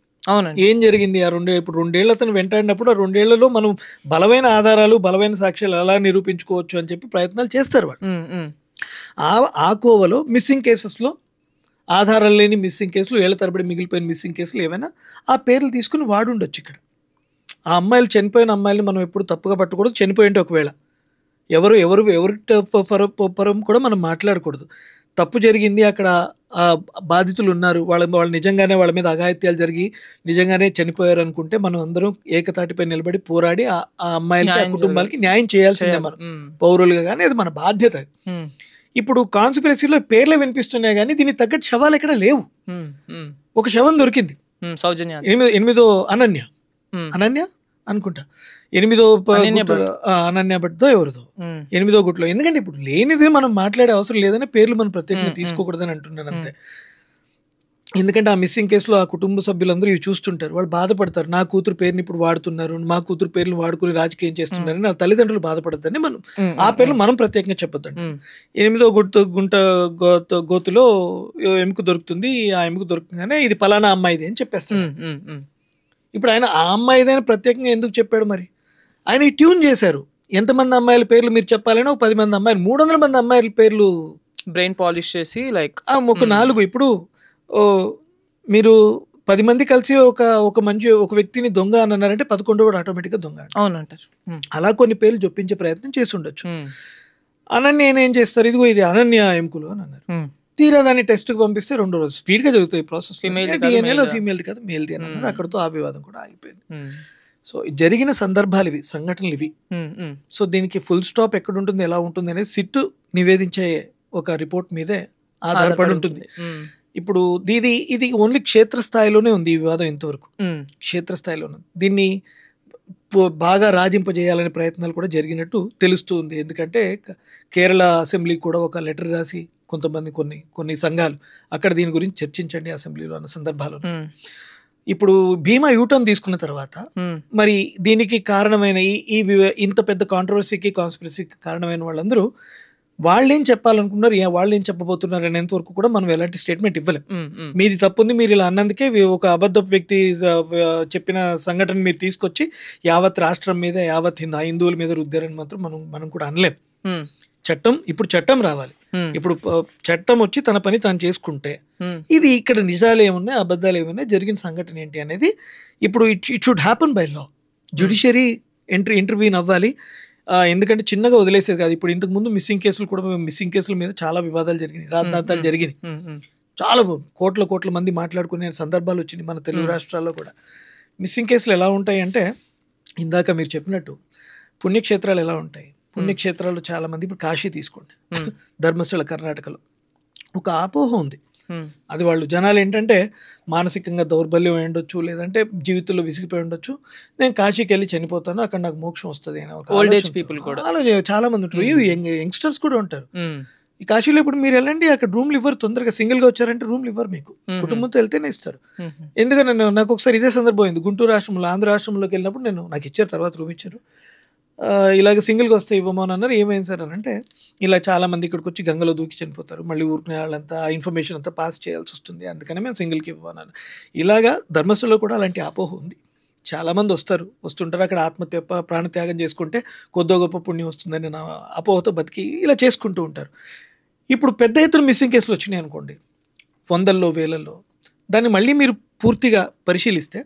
ఏం జరిగింది ఆ 2 ఏళ్ళు అతను వెంటాడినప్పుడు, ఆ 2 ఏళ్లలో మనం బలమైన ఆధారాలు, బలమైన సాక్ష్యాలు ఎలా నిరూపించుకోవచ్చు అని చెప్పి ప్రయత్నాలు చేస్తారు వాళ్ళు. ఆ కోవలో మిస్సింగ్ కేసెస్లో, ఆధారాలు లేని మిస్సింగ్ కేసులు, ఏళ్ల తరబడి మిగిలిపోయిన మిస్సింగ్ కేసులు ఏమైనా ఆ పేర్లు తీసుకుని వాడుండొచ్చు. ఇక్కడ ఆ అమ్మాయిలు, చనిపోయిన అమ్మాయిలు మనం ఎప్పుడు తప్పుగా పట్టకూడదు. చనిపోయింటే ఒకవేళ ఎవరి పరం కూడా మనం మాట్లాడకూడదు. తప్పు జరిగింది, అక్కడ బాధితులు ఉన్నారు, వాళ్ళు నిజంగానే వాళ్ళ మీద అఘాయిత్యాలు జరిగి నిజంగానే చనిపోయారు అనుకుంటే మనం అందరం ఏకతాటిపై నిలబడి పోరాడి ఆ అమ్మాయిలకి, ఆ కుటుంబాలకి న్యాయం చేయాల్సిందే మనం పౌరులుగా, కానీ అది మన బాధ్యత. ఇప్పుడు కాన్స్పిరసీలో పేర్లే వినిపిస్తున్నాయి కానీ దీనికి తగ్గట్టు శవాలు ఎక్కడ లేవు. ఒక శవం దొరికింది, 8వ అనన్య అనుకుంటా, 8వ అనన్య భట్తో ఎవరిదో 8వ గుట్లో. ఎందుకంటే ఇప్పుడు లేనిదే మనం మాట్లాడే అవసరం లేదని పేర్లు మనం ప్రత్యేకంగా తీసుకోకూడదని అంటున్నాను అంతే. ఎందుకంటే ఆ మిస్సింగ్ కేసులో ఆ కుటుంబ సభ్యులందరూ ఇవి చూస్తుంటారు, వాళ్ళు బాధపడతారు, నా కూతురు పేరుని ఇప్పుడు వాడుతున్నారు, మా కూతురు పేర్లు వాడుకుని రాజకీయం చేస్తున్నారని నా తల్లిదండ్రులు బాధపడద్దని మనం ఆ పేర్లు మనం ప్రత్యేకంగా చెప్పొద్దండి. 8వ గోతులో ఎముక దొరుకుతుంది, ఆ ఎముక దొరుకుతుందనే ఇది పలానా అమ్మాయిది అని చెప్పేస్తాడు. ఇప్పుడు ఆయన ఆ అమ్మాయిదైనా ప్రత్యేకంగా ఎందుకు చెప్పాడు మరి? ఆయన ట్యూన్ చేశారు, ఎంతమంది అమ్మాయిల పేర్లు మీరు చెప్పాలని ఒక 10 మంది అమ్మాయిలు, 300 మంది అమ్మాయిల పేర్లు బ్రెయిన్ పాలిష్ చేసి లైక్ ఒక 4. ఇప్పుడు మీరు 10 మంది కలిసి ఒక వ్యక్తిని దొంగ అని అన్నారంటే 11 కూడా ఆటోమేటిక్గా దొంగ అవునంటారు. అలా కొన్ని పేర్లు జొప్పించే ప్రయత్నం చేసి ఉండొచ్చు. అనన్య ఏం చేస్తారు, ఇదిగో ఇది అనన్య ఎముకలు అని అన్నారు. తీరా దాన్ని టెస్ట్కి పంపిస్తే 2 రోజులు స్పీడ్గా జరుగుతాయి ప్రాసెస్. డిఎన్ఏలో ఫీమేల్ది కాదు మేల్ది అని అన్నారు. అక్కడతో ఆ వివాదం కూడా ఆగిపోయింది. సో జరిగిన సందర్భాలు ఇవి, సంఘటనలు ఇవి. సో దీనికి ఫుల్ స్టాప్ ఎక్కడ ఉంటుంది, ఎలా ఉంటుంది అనేది సిట్ నివేదించే ఒక రిపోర్ట్ మీదే ఆధారపడి ఉంటుంది. ఇప్పుడు ఇది ఓన్లీ క్షేత్రస్థాయిలోనే ఉంది ఈ వివాదం, ఇంతవరకు క్షేత్రస్థాయిలోనే. దీన్ని బాగా రాజింపజేయాలనే ప్రయత్నాలు కూడా జరిగినట్టు తెలుస్తుంది. ఎందుకంటే కేరళ అసెంబ్లీకి కూడా ఒక లెటర్ రాసి కొంతమంది కొన్ని సంఘాలు అక్కడ దీని గురించి చర్చించండి అసెంబ్లీలో అన్న సందర్భాలు. ఇప్పుడు భీమా యూటర్న్ తీసుకున్న తర్వాత మరి దీనికి కారణమైన ఇంత పెద్ద కాంట్రవర్సీకి కాన్స్పిరసీకి కారణమైన వాళ్ళందరూ వాళ్ళేం చెప్పాలనుకున్నారు, వాళ్ళేం చెప్పబోతున్నారు అనేంత వరకు కూడా మనం ఎలాంటి స్టేట్మెంట్ ఇవ్వలేం. మీది తప్పుంది, మీరు ఇలా అన్నందుకే ఒక అబద్ధ వ్యక్తి చెప్పిన సంఘటన మీరు తీసుకొచ్చి యావత్ రాష్ట్రం మీద యావత్ హిందువుల మీద రుద్దారని మాత్రం మనం కూడా అనలేం. ఇప్పుడు చట్టం రావాలి. ఇప్పుడు చట్టం వచ్చి తన పని తాను చేసుకుంటే ఇది ఇక్కడ నిజాలు ఏమున్నాయి, అబద్ధాలు ఏమున్నాయి, జరిగిన సంఘటన ఏంటి అనేది ఇప్పుడు it should happen by law. Judiciary intervene అవ్వాలి. ఎందుకంటే చిన్నగా వదిలేసేది కాదు. ఇప్పుడు ఇంతకు ముందు మిస్సింగ్ కేసుల మీద చాలా వివాదాలు జరిగినాయి, రాద్ధాంతాలు జరిగినాయి. చాలా కోట్ల మంది మాట్లాడుకునే సందర్భాలు వచ్చినాయి మన తెలుగు రాష్ట్రాల్లో కూడా. మిస్సింగ్ కేసులు ఎలా ఉంటాయి అంటే, ఇందాక మీరు చెప్పినట్టు పుణ్యక్షేత్రాలు ఎలా ఉంటాయి, పుణ్యక్షేత్రాలు చాలా మంది ఇప్పుడు కాశీ తీసుకోండి, ధర్మస్థల కర్ణాటకలో ఒక అపోహ ఉంది. అది వాళ్ళు జనాలు ఏంటంటే మానసికంగా దౌర్బల్యం అయి ఉండొచ్చు, లేదంటే జీవితంలో విసిగిపోయి ఉండొచ్చు, నేను కాశీకి వెళ్ళి చనిపోతాను అక్కడ నాకు మోక్షం వస్తుంది అని ఒక ఓల్డ్ ఏజ్ పీపుల్ కూడా చాలా మంది ఉంటారు. యంగ్స్టర్స్ కూడా ఉంటారు. ఈ కాశీలో ఇప్పుడు మీరు వెళ్ళండి, అక్కడ రూమ్లు ఇవ్వరు. తొందరగా సింగిల్గా వచ్చారంటే రూమ్లు ఇవ్వరు, మీకు కుటుంబంతో వెళ్తేనే ఇస్తారు. ఎందుకంటే నాకు ఒకసారి ఇదే సందర్భం అయింది. గుంటూరు రాష్ట్రంలో ఆంధ్ర రాష్ట్రంలోకి వెళ్ళినప్పుడు నాకు ఇచ్చారు, తర్వాత రూమ్ ఇచ్చారు. ఇలాగ సింగిల్గా వస్తే ఇవ్వమో అని అన్నారు. ఏమైంది సార్ అని అంటే, ఇలా చాలామంది ఇక్కడికి వచ్చి గంగలో దూకి చనిపోతారు, మళ్ళీ ఊరుకునే వాళ్ళంతా ఆ ఇన్ఫర్మేషన్ అంతా పాస్ చేయాల్సి వస్తుంది, అందుకనే మేము సింగిల్కి ఇవ్వమన్నాను. ఇలాగా ధర్మస్థలంలో కూడా అలాంటి అపోహ ఉంది. చాలామంది వస్తుంటారు అక్కడ ఆత్మహత్య ప్రాణత్యాగం చేసుకుంటే కొద్దో గొప్ప పుణ్యం వస్తుందని నా అపోహతో బతికి ఇలా చేసుకుంటూ ఉంటారు. ఇప్పుడు పెద్ద ఎత్తున మిస్సింగ్ కేసులు వచ్చినాయి అనుకోండి, వందల్లో వేలల్లో, దాన్ని మళ్ళీ మీరు పూర్తిగా పరిశీలిస్తే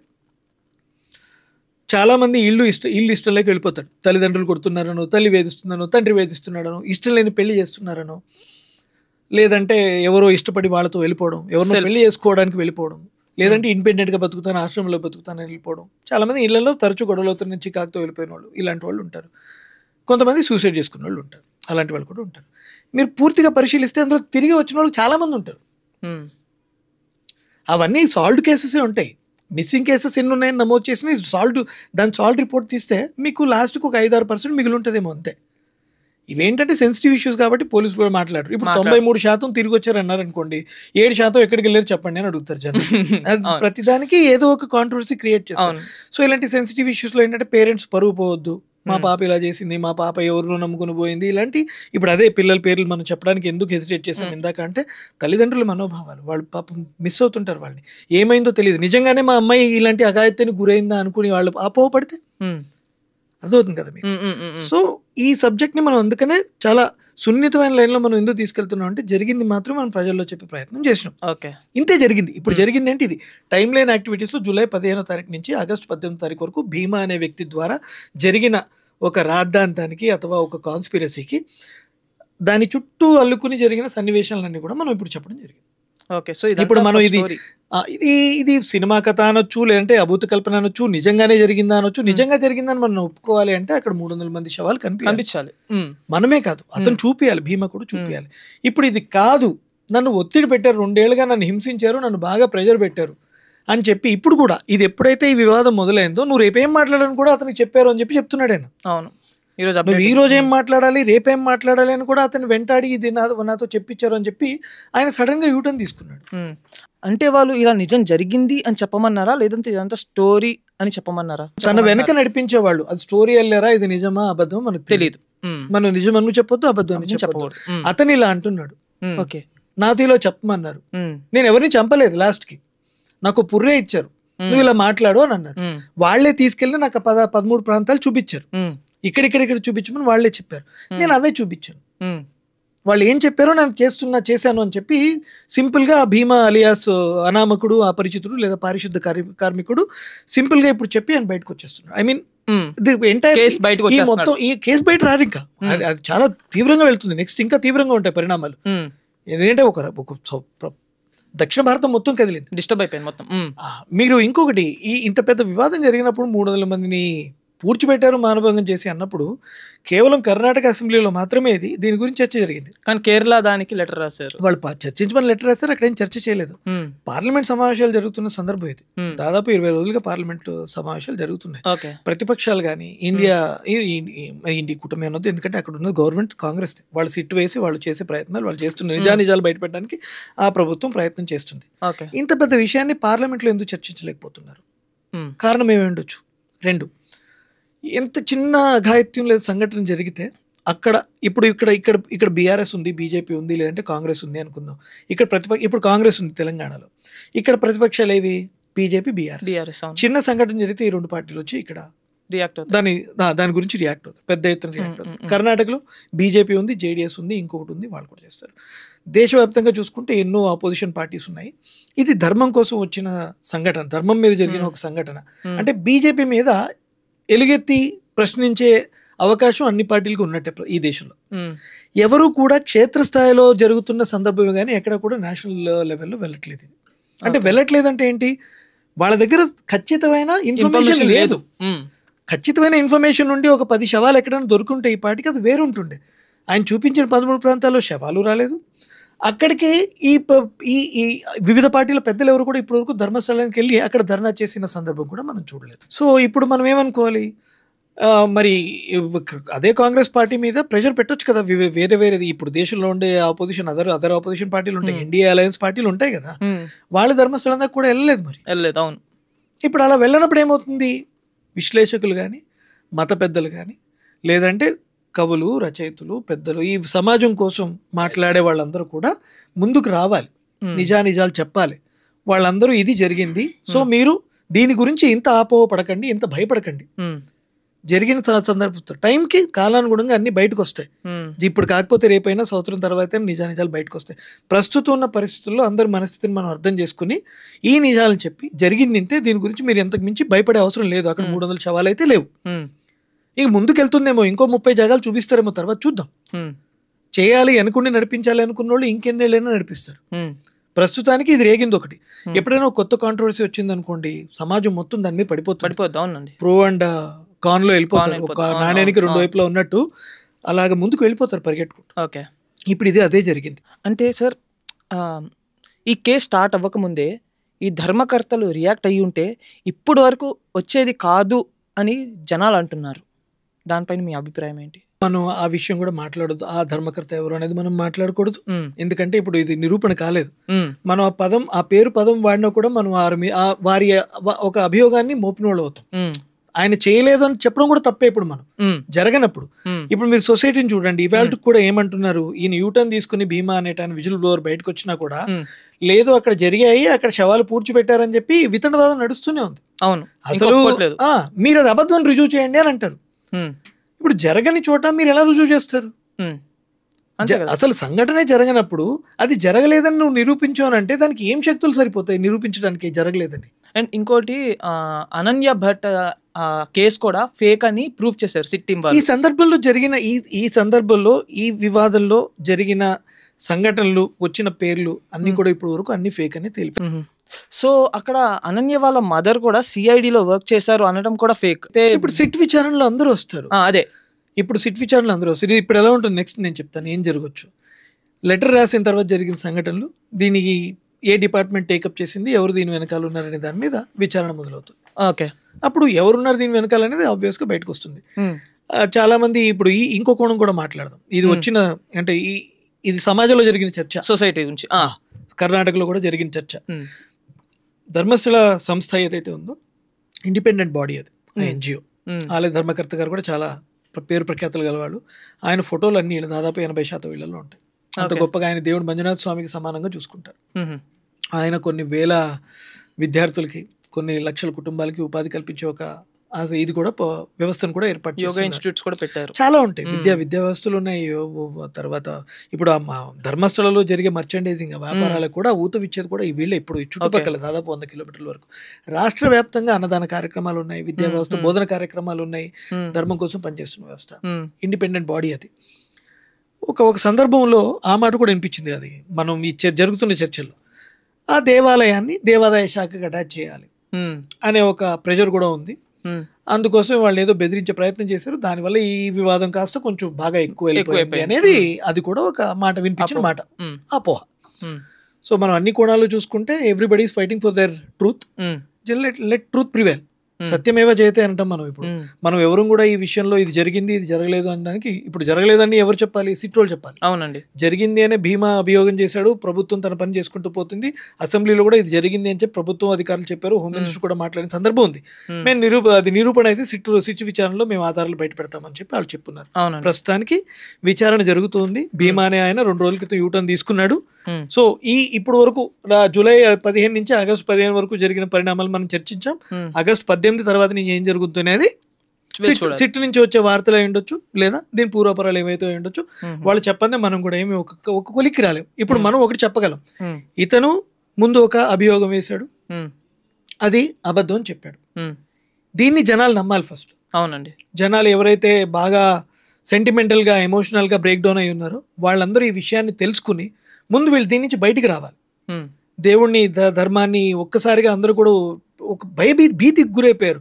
చాలామంది ఇల్లు ఇష్టంలోకి వెళ్ళిపోతారు. తల్లిదండ్రులు కొడుతున్నారనో, తల్లి వేధిస్తున్నారనో, తండ్రి వేధిస్తున్నాడనో, ఇష్టం లేని పెళ్లి చేస్తున్నారనో, లేదంటే ఎవరో ఇష్టపడి వాళ్ళతో వెళ్ళిపోవడం, ఎవరినో పెళ్లి చేసుకోవడానికి వెళ్ళిపోవడం, లేదంటే ఇండిపెండెంట్గా బతుకుతాను, ఆశ్రమంలో బతుకుతానని వెళ్ళిపోవడం. చాలామంది ఇళ్లలో తరచూ గొడవలవుతున్న చికాకుతో వెళ్ళిపోయిన వాళ్ళు, ఇలాంటి వాళ్ళు ఉంటారు. కొంతమంది సూసైడ్ చేసుకున్న వాళ్ళు ఉంటారు, అలాంటి వాళ్ళు కూడా ఉంటారు. మీరు పూర్తిగా పరిశీలిస్తే అందులో తిరిగి వచ్చిన వాళ్ళు చాలామంది ఉంటారు. అవన్నీ సాల్వ్డ్ కేసెసే ఉంటాయి. మిస్సింగ్ కేసెస్ ఎన్ని ఉన్నాయని నమోదు చేసిన దాని సాల్వ్ రిపోర్ట్ తీస్తే మీకు లాస్ట్కి ఒక 5-6% మిగిలి ఉంటుందేమో, అంతే. ఇవేంటంటే సెన్సిటివ్ ఇష్యూస్ కాబట్టి పోలీసులు కూడా మాట్లాడరు. ఇప్పుడు 93% తిరిగి వచ్చారు అన్నారు అనుకోండి, 7% ఎక్కడికి వెళ్ళారు చెప్పండి అని అడుగుతారు జనం. ప్రతిదానికి ఏదో ఒక కాంట్రవర్సీ క్రియేట్ చేస్తారు. సో ఇలాంటి సెన్సిటివ్ ఇష్యూస్లో ఏంటంటే పేరెంట్స్ పరువు పోవద్దు, మా పాప ఇలా చేసింది, మా పాప ఎవరినో నమ్ముకుని పోయింది, ఇలాంటి ఇప్పుడు అదే పిల్లల పేర్లు మనం చెప్పడానికి ఎందుకు హెసిటేట్ చేసాం ఇందాక అంటే, తల్లిదండ్రుల మనోభావాలు, వాళ్ళు పాపం మిస్ అవుతుంటారు. వాళ్ళని ఏమైందో తెలియదు, నిజంగానే మా అమ్మాయి ఇలాంటి అఘాయిత్యానికి గురైందా అనుకుని వాళ్ళు అపోహపడితే అర్థమవుతుంది కదా మీకు. సో ఈ సబ్జెక్ట్ని మనం అందుకనే చాలా సున్నితమైన లైన్లో మనం ఎందుకు తీసుకెళ్తున్నాం అంటే, జరిగింది మాత్రం మనం ప్రజల్లో చెప్పే ప్రయత్నం చేసినాం. ఇంతే జరిగింది. ఇప్పుడు జరిగింది ఏంటి, ఇది టైమ్ లైన్ యాక్టివిటీస్లో జూలై 15వ తారీఖు నుంచి ఆగస్టు 18వ తారీఖు వరకు భీమా అనే వ్యక్తి ద్వారా జరిగిన ఒక రాద్ధాంతానికి అథవా ఒక కాన్స్పిరసీకి దాని చుట్టూ అల్లుకుని జరిగిన సన్నివేశాలన్నీ కూడా మనం ఇప్పుడు చెప్పడం జరిగింది. సో ఇప్పుడు మనం ఇది సినిమా కథ అనొచ్చు, లేదంటే అభూత కల్పన అనొచ్చు, నిజంగానే జరిగిందా అనొచ్చు. నిజంగా జరిగిందని మనం ఒప్పుకోవాలి అంటే అక్కడ 300 మంది శవాలు కనిపించాలి. మనమే కాదు, అతను చూపియాలి, భీమా కూడా చూపియాలి. ఇప్పుడు ఇది కాదు, నన్ను ఒత్తిడి పెట్టారు, 2 ఏళ్ళుగా నన్ను హింసించారు, నన్ను బాగా ప్రెజర్ పెట్టారు అని చెప్పి ఇప్పుడు కూడా ఇది ఎప్పుడైతే ఈ వివాదం మొదలైందో, నువ్వు రేపేం మాట్లాడాలని కూడా అతనికి చెప్పారు అని చెప్పి చెప్తున్నాడు ఆయన. అవును, నువ్వు ఈ రోజు ఏం మాట్లాడాలి, రేపేం మాట్లాడాలి అని కూడా అతను వెంటాడి ఇది నాతో చెప్పించారు అని చెప్పి ఆయన సడన్ గా యూటర్న్ తీసుకున్నాడు. అంటే వాళ్ళు ఇలా నిజం జరిగింది అని చెప్పమన్నారా, లేదంటే ఇదంతా స్టోరీ అని చెప్పమన్నారా? తన వెనక నడిపించేవాళ్ళు అది స్టోరీ వెళ్ళారా, ఇది నిజమా అబద్ధమా మనకు తెలియదు. మనం నిజం అని చెప్పొద్దు, అబద్ధం అని చెప్పకూడదు. అతను ఇలా అంటున్నాడు, నాతో ఇలా చెప్పమన్నారు, నేను ఎవరిని చంపలేదు, లాస్ట్ కి నాకు పుర్రే ఇచ్చారు, నువ్వు ఇలా మాట్లాడు అని అన్నారు. వాళ్లే తీసుకెళ్లి నాకు 13 ప్రాంతాలు చూపించారు, ఇక్కడ చూపించమని వాళ్లే చెప్పారు, నేను అవే చూపించాను. వాళ్ళు ఏం చెప్పారో నేను చేశాను అని చెప్పి సింపుల్ గా భీమా అలియాస్ అనామకుడు, అపరిచితుడు లేదా పారిశుద్ధ కార్మికుడు సింపుల్ గా ఇప్పుడు చెప్పి ఆయన బయటకు వచ్చేస్తున్నాడు. ఐ మీన్ ఈ మొత్తం ఈ కేసు బయట రారు, ఇంకా అది చాలా తీవ్రంగా వెళ్తుంది. నెక్స్ట్ ఇంకా తీవ్రంగా ఉంటాయి పరిణామాలు. ఎందుకంటే ఒక దక్షిణ భారతం మొత్తం కదిలింది, డిస్టర్బ్ అయిపోయింది మొత్తం. మీరు ఇంకొకటి, ఇంత పెద్ద వివాదం జరిగినప్పుడు 300 మందిని పూడ్చిపెట్టారు మానభంగం చేసి అన్నప్పుడు కేవలం కర్ణాటక అసెంబ్లీలో మాత్రమే దీని గురించి చర్చ జరిగింది. కానీ కేరళ దానికి లెటర్ రాశారు. వాళ్ళు చర్చించమని లెటర్ రాశారు, అక్కడ ఏం చర్చ చేయలేదు. పార్లమెంట్ సమావేశాలు జరుగుతున్న సందర్భం ఇది. దాదాపు 20 రోజులుగా పార్లమెంట్ సమావేశాలు జరుగుతున్నాయి. ప్రతిపక్షాలు కానీ ఇండియా కూటమి అన్నది, ఎందుకంటే అక్కడ ఉన్న గవర్నమెంట్ కాంగ్రెస్, వాళ్ళు సిట్ వేసి వాళ్ళు చేసే ప్రయత్నాలు వాళ్ళు చేస్తున్నారు. నిజానిజాలు బయటపెట్టడానికి ఆ ప్రభుత్వం ప్రయత్నం చేస్తుంది. ఇంత పెద్ద విషయాన్ని పార్లమెంట్లో ఎందుకు చర్చించలేకపోతున్నారు? కారణం ఏమి ఉండొచ్చు? 2, ఎంత చిన్న అఘాయిత్యం లేదా సంఘటన జరిగితే అక్కడ ఇక్కడ బీఆర్ఎస్ ఉంది, బీజేపీ ఉంది, లేదంటే కాంగ్రెస్ ఉంది అనుకుందాం. ఇప్పుడు కాంగ్రెస్ ఉంది తెలంగాణలో. ఇక్కడ ప్రతిపక్షాలు ఏవి? BJP, BRS. చిన్న సంఘటన జరిగితే ఈ 2 పార్టీలు వచ్చి ఇక్కడ దాని గురించి రియాక్ట్ అవుతారు, పెద్ద ఎత్తున రియాక్ట్ అవుతారు. కర్ణాటకలో బీజేపీ ఉంది, జేడీఎస్ ఉంది, ఇంకొకటి ఉంది, వాళ్ళు కూడా చేస్తారు. దేశవ్యాప్తంగా చూసుకుంటే ఎన్నో ఆపోజిషన్ పార్టీస్ ఉన్నాయి. ఇది ధర్మం కోసం వచ్చిన సంఘటన, ధర్మం మీద జరిగిన ఒక సంఘటన. అంటే బీజేపీ మీద ఎలుగెత్తి ప్రశ్నించే అవకాశం అన్ని పార్టీలకు ఉన్నట్టే ఈ దేశంలో. ఎవరు కూడా క్షేత్రస్థాయిలో జరుగుతున్న సందర్భమే కానీ ఎక్కడ కూడా నేషనల్ లెవెల్లో వెళ్ళట్లేదు. అంటే వెళ్ళట్లేదంటే ఏంటి? వాళ్ళ దగ్గర ఖచ్చితమైన ఇన్ఫర్మేషన్ లేదు. ఖచ్చితమైన ఇన్ఫర్మేషన్ నుండి ఒక 10 శవాలు ఎక్కడైనా దొరుకుంటే ఈ పార్టీకి అది వేరుంటుండే. ఆయన చూపించిన 13 ప్రాంతాల్లో శవాలు రాలేదు. అక్కడికి ఈ వివిధ పార్టీల పెద్దలు ఎవరు కూడా ఇప్పటివరకు ధర్మస్థలానికి వెళ్ళి అక్కడ ధర్నా చేసిన సందర్భం కూడా మనం చూడలేదు. సో ఇప్పుడు మనం ఏమనుకోవాలి? మరి అదే కాంగ్రెస్ పార్టీ మీద ప్రెషర్ పెట్టొచ్చు కదా. వేరేది ఇప్పుడు దేశంలో ఉండే ఆపోజిషన్ అదర్ ఆపోజిషన్ పార్టీలు ఉంటాయి, ఎన్డీఏ అలయన్స్ పార్టీలు ఉంటాయి కదా, వాళ్ళు ధర్మస్థలం దాకా కూడా వెళ్ళలేదు. మరి వెళ్ళలేదు. అవును. ఇప్పుడు అలా వెళ్ళినప్పుడు ఏమవుతుంది? విశ్లేషకులు కానీ, మత పెద్దలు కానీ, లేదంటే కవులు, రచయితలు, పెద్దలు, ఈ సమాజం కోసం మాట్లాడే వాళ్ళందరూ కూడా ముందుకు రావాలి, నిజానిజాలు చెప్పాలి. వాళ్ళందరూ ఇది జరిగింది, సో మీరు దీని గురించి ఇంత ఆపోహపడకండి, ఇంత భయపడకండి. జరిగిన సందర్భంతో టైంకి కాలానుగుణంగా అన్ని బయటకు వస్తాయి. ఇప్పుడు కాకపోతే రేపైనా సంవత్సరం తర్వాత నిజానిజాలు బయటకు వస్తాయి. ప్రస్తుతం ఉన్న పరిస్థితుల్లో అందరి మనస్థితిని మనం అర్థం చేసుకుని ఈ నిజాలను చెప్పి జరిగింది ఇంతే, దీని గురించి మీరు ఎంతకు మించి భయపడే అవసరం లేదు. అక్కడ 300 శవాలు అయితే లేవు. ఇక ముందుకెళ్తుందేమో, ఇంకో 30 జాగాలు చూపిస్తారేమో, తర్వాత చూద్దాం. చేయాలి అనుకుని నడిపించాలి అనుకున్న వాళ్ళు ఇంకెన్నేళ్ళైనా నడిపిస్తారు. ప్రస్తుతానికి ఇది రేగింది ఒకటి. ఎప్పుడైనా కొత్త కాంట్రవర్సీ వచ్చింది అనుకోండి, సమాజం మొత్తం దాని మీద పడిపోతుంది. ప్రో అండ్ కాన్ లో వెళ్ళిపోతారు. ఒక నాణ్యానికి 2 వైపులా ఉన్నట్టు అలాగే ముందుకు వెళ్ళిపోతారు పరిగెట్టుకుంటూ. ఓకే, ఇప్పుడు ఇది అదే జరిగింది. అంటే సార్, ఈ కేసు స్టార్ట్ అవ్వకముందే ఈ ధర్మకర్తలు రియాక్ట్ అయ్యి ఉంటే ఇప్పటి వరకు వచ్చేది కాదు అని జనాలు అంటున్నారు. దానిపైన మీ అభిప్రాయం ఏంటి? మనం ఆ విషయం కూడా మాట్లాడదు. ఆ ధర్మకర్త ఎవరు అనేది మనం మాట్లాడకూడదు, ఎందుకంటే ఇప్పుడు ఇది నిరూపణ కాలేదు. మనం ఆ పేరు పదం వాడినా కూడా మనం వారి ఒక అభియోగాన్ని మోపిన వాళ్ళు అవుతాం. ఆయన చేయలేదు అని చెప్పడం కూడా తప్పే. ఇప్పుడు మనం జరగనప్పుడు ఇప్పుడు మీరు సొసైటీని చూడండి. ఇవాళకి కూడా ఏమంటున్నారు, ఈయన యూటర్న్ తీసుకుని భీమా అనేటాన్ని విజిల్ బ్లోవర్ బయటకు వచ్చినా కూడా లేదు, అక్కడ జరిగాయి, అక్కడ శవాలు పూడ్చిపెట్టారని చెప్పి వితండవాదం నడుస్తూనే ఉంది. అవును, అసలు మీరు అది అబద్ధం రుజువు చేయండి అని అంటారు. ఇప్పుడు జరగని చోట మీరు ఎలా రుజువు చేస్తారు? అసలు సంఘటనే జరగనప్పుడు అది జరగలేదని నువ్వు నిరూపించావు అంటే దానికి ఏం శక్తులు సరిపోతాయి నిరూపించడానికి జరగలేదని? అండ్ ఇంకోటి, అనన్య భట్ కేసు కూడా ఫేక్ అని ప్రూవ్ చేశారు సిట్ టీం వాళ్ళు. ఈ సందర్భంలో జరిగిన ఈ సందర్భంలో ఈ వివాదంలో జరిగిన సంఘటనలు, వచ్చిన పేర్లు అన్ని కూడా ఇప్పటి వరకు అన్ని ఫేక్ అని తెలిపి. సో అక్కడ అనన్య వాళ్ళ మదర్ కూడా సిఐడిలో వర్క్ చేశారు అనడం కూడా ఫేక్. ఇప్పుడు సిట్ విచారణలో అందరూ వస్తారు. అదే ఇప్పుడు సిట్ విచారణలో అందరూ వస్తారు. ఇప్పుడు ఎలా ఉంటుంది నెక్స్ట్ నేను చెప్తాను ఏం జరగచ్చు. లెటర్ రాసిన తర్వాత జరిగిన సంఘటనలు, దీనికి ఏ డిపార్ట్మెంట్ టేకప్ చేసింది, ఎవరు దీని వెనకాల ఉన్నారనే దాని మీద విచారణ మొదలవుతుంది. ఓకే, అప్పుడు ఎవరున్నారు దీని వెనకాల అనేది ఆబ్వియస్గా బయటకు వస్తుంది. చాలా మంది ఇప్పుడు ఇంకో కోణం కూడా మాట్లాడదాం. ఇది వచ్చిన అంటే ఇది సమాజంలో జరిగిన చర్చ, సొసైటీ గురించి, కర్ణాటకలో కూడా జరిగిన చర్చ. ధర్మస్థల సంస్థ ఏదైతే ఉందో ఇండిపెండెంట్ బాడీ, అది ఎన్జిఓ. ఆలయ ధర్మకర్త గారు కూడా చాలా పేరు ప్రఖ్యాతులు గలవాళ్ళు. ఆయన ఫోటోలు అన్ని దాదాపు 80% వీళ్ళలో ఉంటాయి. అంత గొప్పగా ఆయన దేవుడు మంజునాథ స్వామికి సమానంగా చూసుకుంటారు. ఆయన కొన్ని వేల విద్యార్థులకి, కొన్ని లక్షల కుటుంబాలకి ఉపాధి కల్పించే ఒక ఇది కూడా వ్యవస్థను కూడా ఏర్పాటు యోగా ఇన్స్టిట్యూట్స్ కూడా పెట్టారు. చాలా ఉంటాయి, విద్యా వ్యవస్థలు ఉన్నాయి. తర్వాత ఇప్పుడు ఆ ధర్మస్థలలో జరిగే మర్చెండైజింగ్ వ్యాపారాలకు కూడా ఊతమిచ్చేది కూడా వీళ్ళే. ఇప్పుడు చుట్టుపక్కల దాదాపు 100 కిలోమీటర్ల వరకు రాష్ట్ర వ్యాప్తంగా అన్నదాన కార్యక్రమాలు ఉన్నాయి, విద్యా వ్యవస్థ, బోధన కార్యక్రమాలు ఉన్నాయి, ధర్మం కోసం పనిచేస్తున్న వ్యవస్థ, ఇండిపెండెంట్ బాడీ అది. ఒక సందర్భంలో ఆ మాట కూడా వినిపించింది, అది మనం ఈ జరుగుతున్న చర్చల్లో, ఆ దేవాలయాన్ని దేవాదాయ శాఖకు అటాచ్ చేయాలి అనే ఒక ప్రెజర్ కూడా ఉంది. అందుకోసం వాళ్ళు ఏదో బెదిరించే ప్రయత్నం చేశారు. దానివల్ల ఈ వివాదం కాస్త కొంచెం బాగా ఎక్కువ వెళ్ళిపోయింది అనేది అది కూడా ఒక మాట వినిపించిన మాట, అపోహ. సో మనం అన్ని కోణాలు చూసుకుంటే everybody is fighting for their truth. Let truth prevail. సత్యమేవ జయతే అంటాం మనం. ఇప్పుడు మనం ఎవరు కూడా ఈ విషయంలో ఇది జరిగింది ఇది జరగలేదు అనడానికి, ఇప్పుడు జరగలేదని ఎవరు చెప్పాలి? సిట్రోలు చెప్పాలి. అవునండి, జరిగింది అనే భీమా అభియోగం చేశాడు, ప్రభుత్వం తన పని చేసుకుంటూ పోతుంది. అసెంబ్లీలో కూడా ఇది జరిగింది అని చెప్పి ప్రభుత్వం అధికారులు చెప్పారు, హోమ్ మినిస్టర్ కూడా మాట్లాడిన సందర్భం ఉంది. మేము అది నిరూపణ అయితే సిట్ విచారణలో మేము ఆధారాలు బయట పెడతామని చెప్పి వాళ్ళు చెప్తున్నారు. ప్రస్తుతానికి విచారణ జరుగుతుంది. భీమా అనే ఆయన 2 రోజుల క్రితం యూటర్న్ తీసుకున్నాడు. సో ఇప్పుడు వరకు జూలై 15 నుంచి ఆగస్టు 15 వరకు జరిగిన పరిణామాలు మనం చర్చించాం. ఆగస్టు 18 తర్వాత నుంచి ఏం జరుగుతుంది అనేది సిట్ నుంచి వచ్చే వార్తలు అయి ఉండొచ్చు, లేదా దీని పూర్వపరాలు ఏవైతే అయి ఉండొచ్చు. వాళ్ళు చెప్పండి, మనం కూడా ఏమి ఒక కొలిక్కి రాలేం. ఇప్పుడు మనం ఒకటి చెప్పగలం, ఇతను ముందు ఒక అభియోగం వేశాడు, అది అబద్ధం అని చెప్పాడు. దీన్ని జనాలు నమ్మాలి ఫస్ట్. అవునండి, జనాలు ఎవరైతే బాగా సెంటిమెంటల్గా ఎమోషనల్గా బ్రేక్ డౌన్ అయి ఉన్నారో వాళ్ళందరూ ఈ విషయాన్ని తెలుసుకుని ముందు వీళ్ళు దీని నుంచి బయటికి రావాలి. దేవుణ్ణి ధర్మాన్ని ఒక్కసారిగా అందరూ కూడా ఒక భీతికి గురైపోయారు.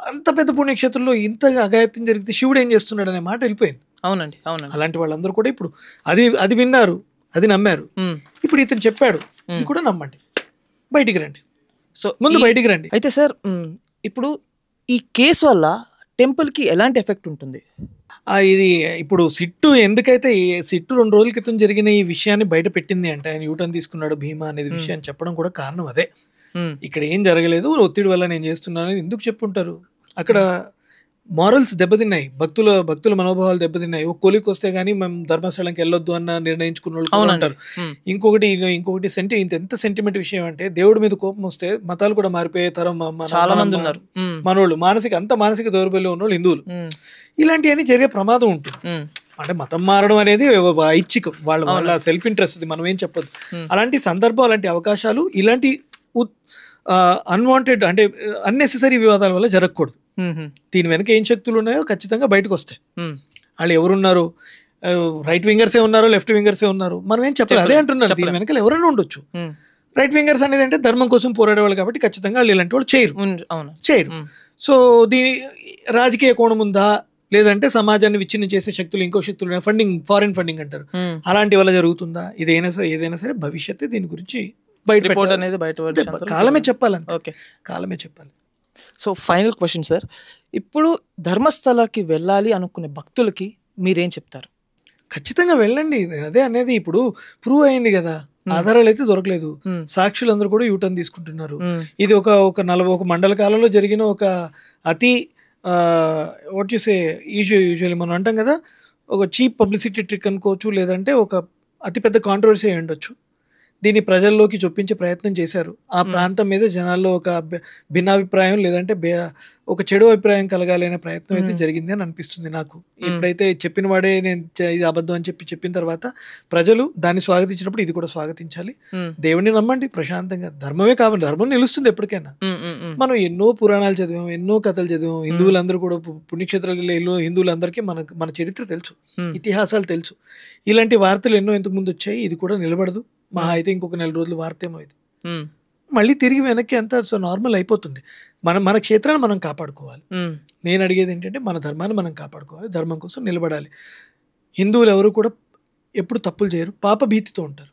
అంత పెద్ద పుణ్యక్షేత్రంలో ఇంత అఘాయత్యం జరిగితే శివుడు ఏం చేస్తున్నాడు అనే మాట వెళ్ళిపోయింది. అవునండి, అవునండి. అలాంటి వాళ్ళందరూ కూడా ఇప్పుడు అది విన్నారు, అది నమ్మారు. ఇప్పుడు ఇతను చెప్పాడు, ఇది కూడా నమ్మండి, బయటికి రండి. సో ముందు బయటికి రండి. అయితే సార్, ఇప్పుడు ఈ కేసు వల్ల టెంపుల్కి ఎలాంటి ఎఫెక్ట్ ఉంటుంది? ఇది ఇప్పుడు సిట్టు ఎందుకైతే సిట్టు 2 రోజుల క్రితం జరిగిన ఈ విషయాన్ని బయట పెట్టింది అంటే, ఆయన యూటర్న్ తీసుకున్నాడు భీమా అనేది విషయాన్ని చెప్పడం కూడా కారణం అదే. ఇక్కడ ఏం జరగలేదు, ఒత్తిడి వల్ల నేను చేస్తున్నానని ఎందుకు చెప్పుంటారు? అక్కడ మారల్స్ దెబ్బతిన్నాయి, భక్తుల మనోభావాలు దెబ్బతిన్నాయి. ఒక కోలికి వస్తే గానీ మేము ధర్మస్థలంకి వెళ్ళొద్దు అన్న నిర్ణయించుకున్న వాళ్ళు ఉంటారు. ఇంకొకటి ఎంత సెంటిమెంట్ విషయం అంటే, దేవుడి మీద కోపం వస్తే మతాలు కూడా మారిపోయే తరం చాలా మంది ఉన్నారు. మనోళ్ళు మానసిక దౌర్బల్యం ఉన్నోళ్ళు హిందువులు. ఇలాంటివన్నీ జరిగే ప్రమాదం ఉంటుంది. అంటే మతం మారడం అనేది ఐచ్ఛికం, వాళ్ళ సెల్ఫ్ ఇంట్రెస్ట్, మనం ఏం చెప్పదు. అలాంటి సందర్భం, అలాంటి అవకాశాలు, ఇలాంటి అన్వాంటెడ్ అంటే అన్నెసెసరీ వివాదాల వల్ల జరగకూడదు. దీని వెనక ఏం శక్తులు ఉన్నాయో ఖచ్చితంగా బయటకు వస్తాయి. వాళ్ళు ఎవరున్నారు, రైట్ వింగర్సే ఉన్నారో లెఫ్ట్ వింగర్సే ఉన్నారో మనం ఏం చెప్పాలి. అదే అంటున్నారు, దీని వెనకాల ఎవరైనా ఉండొచ్చు. రైట్ వింగర్స్ అనేది అంటే ధర్మం కోసం పోరాడేవాళ్ళు కాబట్టి ఖచ్చితంగా వాళ్ళు ఇలాంటి వాళ్ళు చేయరు. సో దీని రాజకీయ కోణం ఉందా, లేదంటే సమాజాన్ని విచ్ఛిన్నం చేసే శక్తులు, ఇంకో శక్తులు, ఫారిన్ ఫండింగ్ అంటారు, అలాంటి వల్ల జరుగుతుందా? ఏదైనా సరే భవిష్యత్తు దీని గురించి కాలమే చెప్పాలి. సో ఫైనల్ క్వశ్చన్ సార్, ఇప్పుడు ధర్మస్థలకి వెళ్ళాలి అనుకునే భక్తులకి మీరేం చెప్తారు? ఖచ్చితంగా వెళ్ళండి. అదే అనేది, ఇప్పుడు ప్రూవ్ అయింది కదా, ఆధారాలు అయితే దొరకలేదు, సాక్షులందరూ కూడా యూటర్న్ తీసుకుంటున్నారు. ఇది ఒక మండల కాలంలో జరిగిన ఒక అతి యూజువల్లీ మనం అంటాం కదా, ఒక చీప్ పబ్లిసిటీ ట్రిక్ అనుకోవచ్చు, లేదంటే ఒక అతిపెద్ద కాంట్రవర్సీ అయి ఉండొచ్చు. దీన్ని ప్రజల్లోకి చొప్పించే ప్రయత్నం చేశారు. ఆ ప్రాంతం మీద జనాల్లో ఒక భిన్నాభిప్రాయం, లేదంటే ఒక చెడు అభిప్రాయం కలగాలి అనే ప్రయత్నం అయితే జరిగింది అని అనిపిస్తుంది నాకు. ఎప్పుడైతే చెప్పిన వాడే నేను ఇది అబద్ధం అని చెప్పిన తర్వాత ప్రజలు దాన్ని స్వాగతించినప్పుడు ఇది కూడా స్వాగతించాలి. దేవుడిని నమ్మండి ప్రశాంతంగా, ధర్మమే కావాలి, ధర్మం నిలుస్తుంది ఎప్పటికైనా. మనం ఎన్నో పురాణాలు చదివాం, ఎన్నో కథలు చదివాం, హిందువులందరూ కూడా పుణ్యక్షేత్రాలలో హిందువులందరికీ మన చరిత్ర తెలుసు, ఇతిహాసాలు తెలుసు. ఇలాంటి వార్తలు ఎన్నో ఇంతకు ముందు వచ్చాయి. ఇది కూడా నిలబడదు, మహా అయితే ఇంకొక 4 రోజులు వార్త ఏమో ఇది మళ్ళీ తిరిగి వెనక్కి అంతా నార్మల్ అయిపోతుంది. మన క్షేత్రాన్ని మనం కాపాడుకోవాలి. నేను అడిగేది ఏంటంటే, మన ధర్మాన్ని మనం కాపాడుకోవాలి, ధర్మం కోసం నిలబడాలి. హిందువులు ఎవరు కూడా ఎప్పుడు తప్పులు చేయరు, పాప భీతితో ఉంటారు.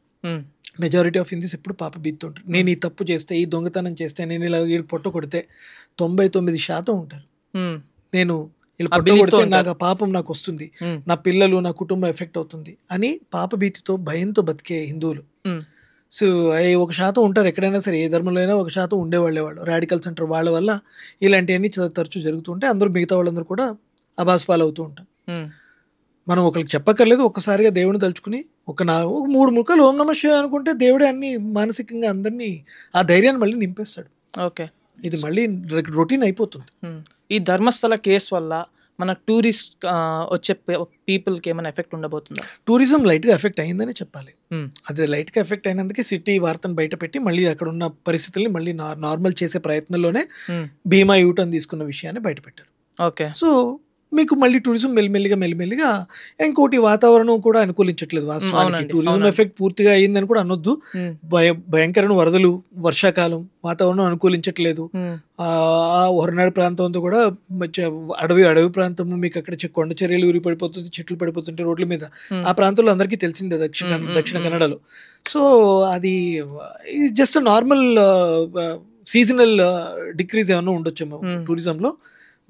మెజారిటీ ఆఫ్ హిందూస్ ఎప్పుడు పాప భీతితో ఉంటారు. నేను ఈ తప్పు చేస్తే, ఈ దొంగతనం చేస్తే, నేను ఇలా పొట్ట కొడితే 99% ఉంటారు. నేను ఇలా పొట్ట కొడితే నాకు ఆ పాపం నాకు వస్తుంది, నా పిల్లలు, నా కుటుంబం ఎఫెక్ట్ అవుతుంది అని పాప భీతితో, భయంతో బతికే హిందువులు. సో 1% ఉంటారు ఎక్కడైనా సరే, ఏ ధర్మంలో అయినా 1% ఉండేవాళ్ళు రాడికల్స్ అంటారు. వాళ్ళ వల్ల ఇలాంటివన్నీ తరచూ జరుగుతుంటే మిగతా వాళ్ళందరూ కూడా అబాస్పాలు అవుతూ ఉంటారు. మనం ఒకరికి చెప్పక్కర్లేదు, ఒక్కసారిగా దేవుని తలుచుకుని ఒక 3 ముక్కలు ఓం నమః శివాయ అనుకుంటే దేవుడే అన్ని మానసికంగా అందరినీ ఆ ధైర్యాన్ని మళ్ళీ నింపేస్తాడు. ఓకే, ఇది మళ్ళీ రొటీన్ అయిపోతుంది. ఈ ధర్మస్థల కేసు వల్ల మన టూరిస్ట్ వచ్చే పీపుల్కి ఏమైనా ఎఫెక్ట్ ఉండబోతుందా? టూరిజం లైట్గా ఎఫెక్ట్ అయిందని చెప్పాలి. అది లైట్గా ఎఫెక్ట్ అయినందుకే సిటీ వార్తను బయట పెట్టి మళ్ళీ అక్కడ ఉన్న పరిస్థితుల్ని మళ్ళీ నార్మల్ చేసే ప్రయత్నంలోనే భీమా యూటర్న్ తీసుకున్న విషయాన్ని బయట పెట్టారు. ఓకే, సో మీకు మళ్ళీ టూరిజం మెల్లిమెల్లిగా ఇంకోటి వాతావరణం కూడా అనుకూలించట్లేదు వాస్తవానికి. అవునండి, టూరిజం అవునండి. ఎఫెక్ట్ పూర్తిగా అయ్యిందని కూడా అనొద్దు. ఉమ్, భయంకరమైన వరదలు, వర్షాకాలం, వాతావరణం అనుకూలించట్లేదు. ఉమ్, ఆ హొరనాడు ప్రాంతంతో కూడా అడవి ప్రాంతం, మీకు అక్కడ కొండ చర్యలు ఊరి పడిపోతుంది, చెట్లు పడిపోతుంటే రోడ్ల మీద. ఉమ్, ఆ ప్రాంతంలో అందరికీ తెలిసిందే దక్షిణ కన్నడలో. సో అది జస్ట్ నార్మల్ సీజనల్ డిక్రీజ్ ఏమైనా ఉండొచ్చేమో టూరిజంలో.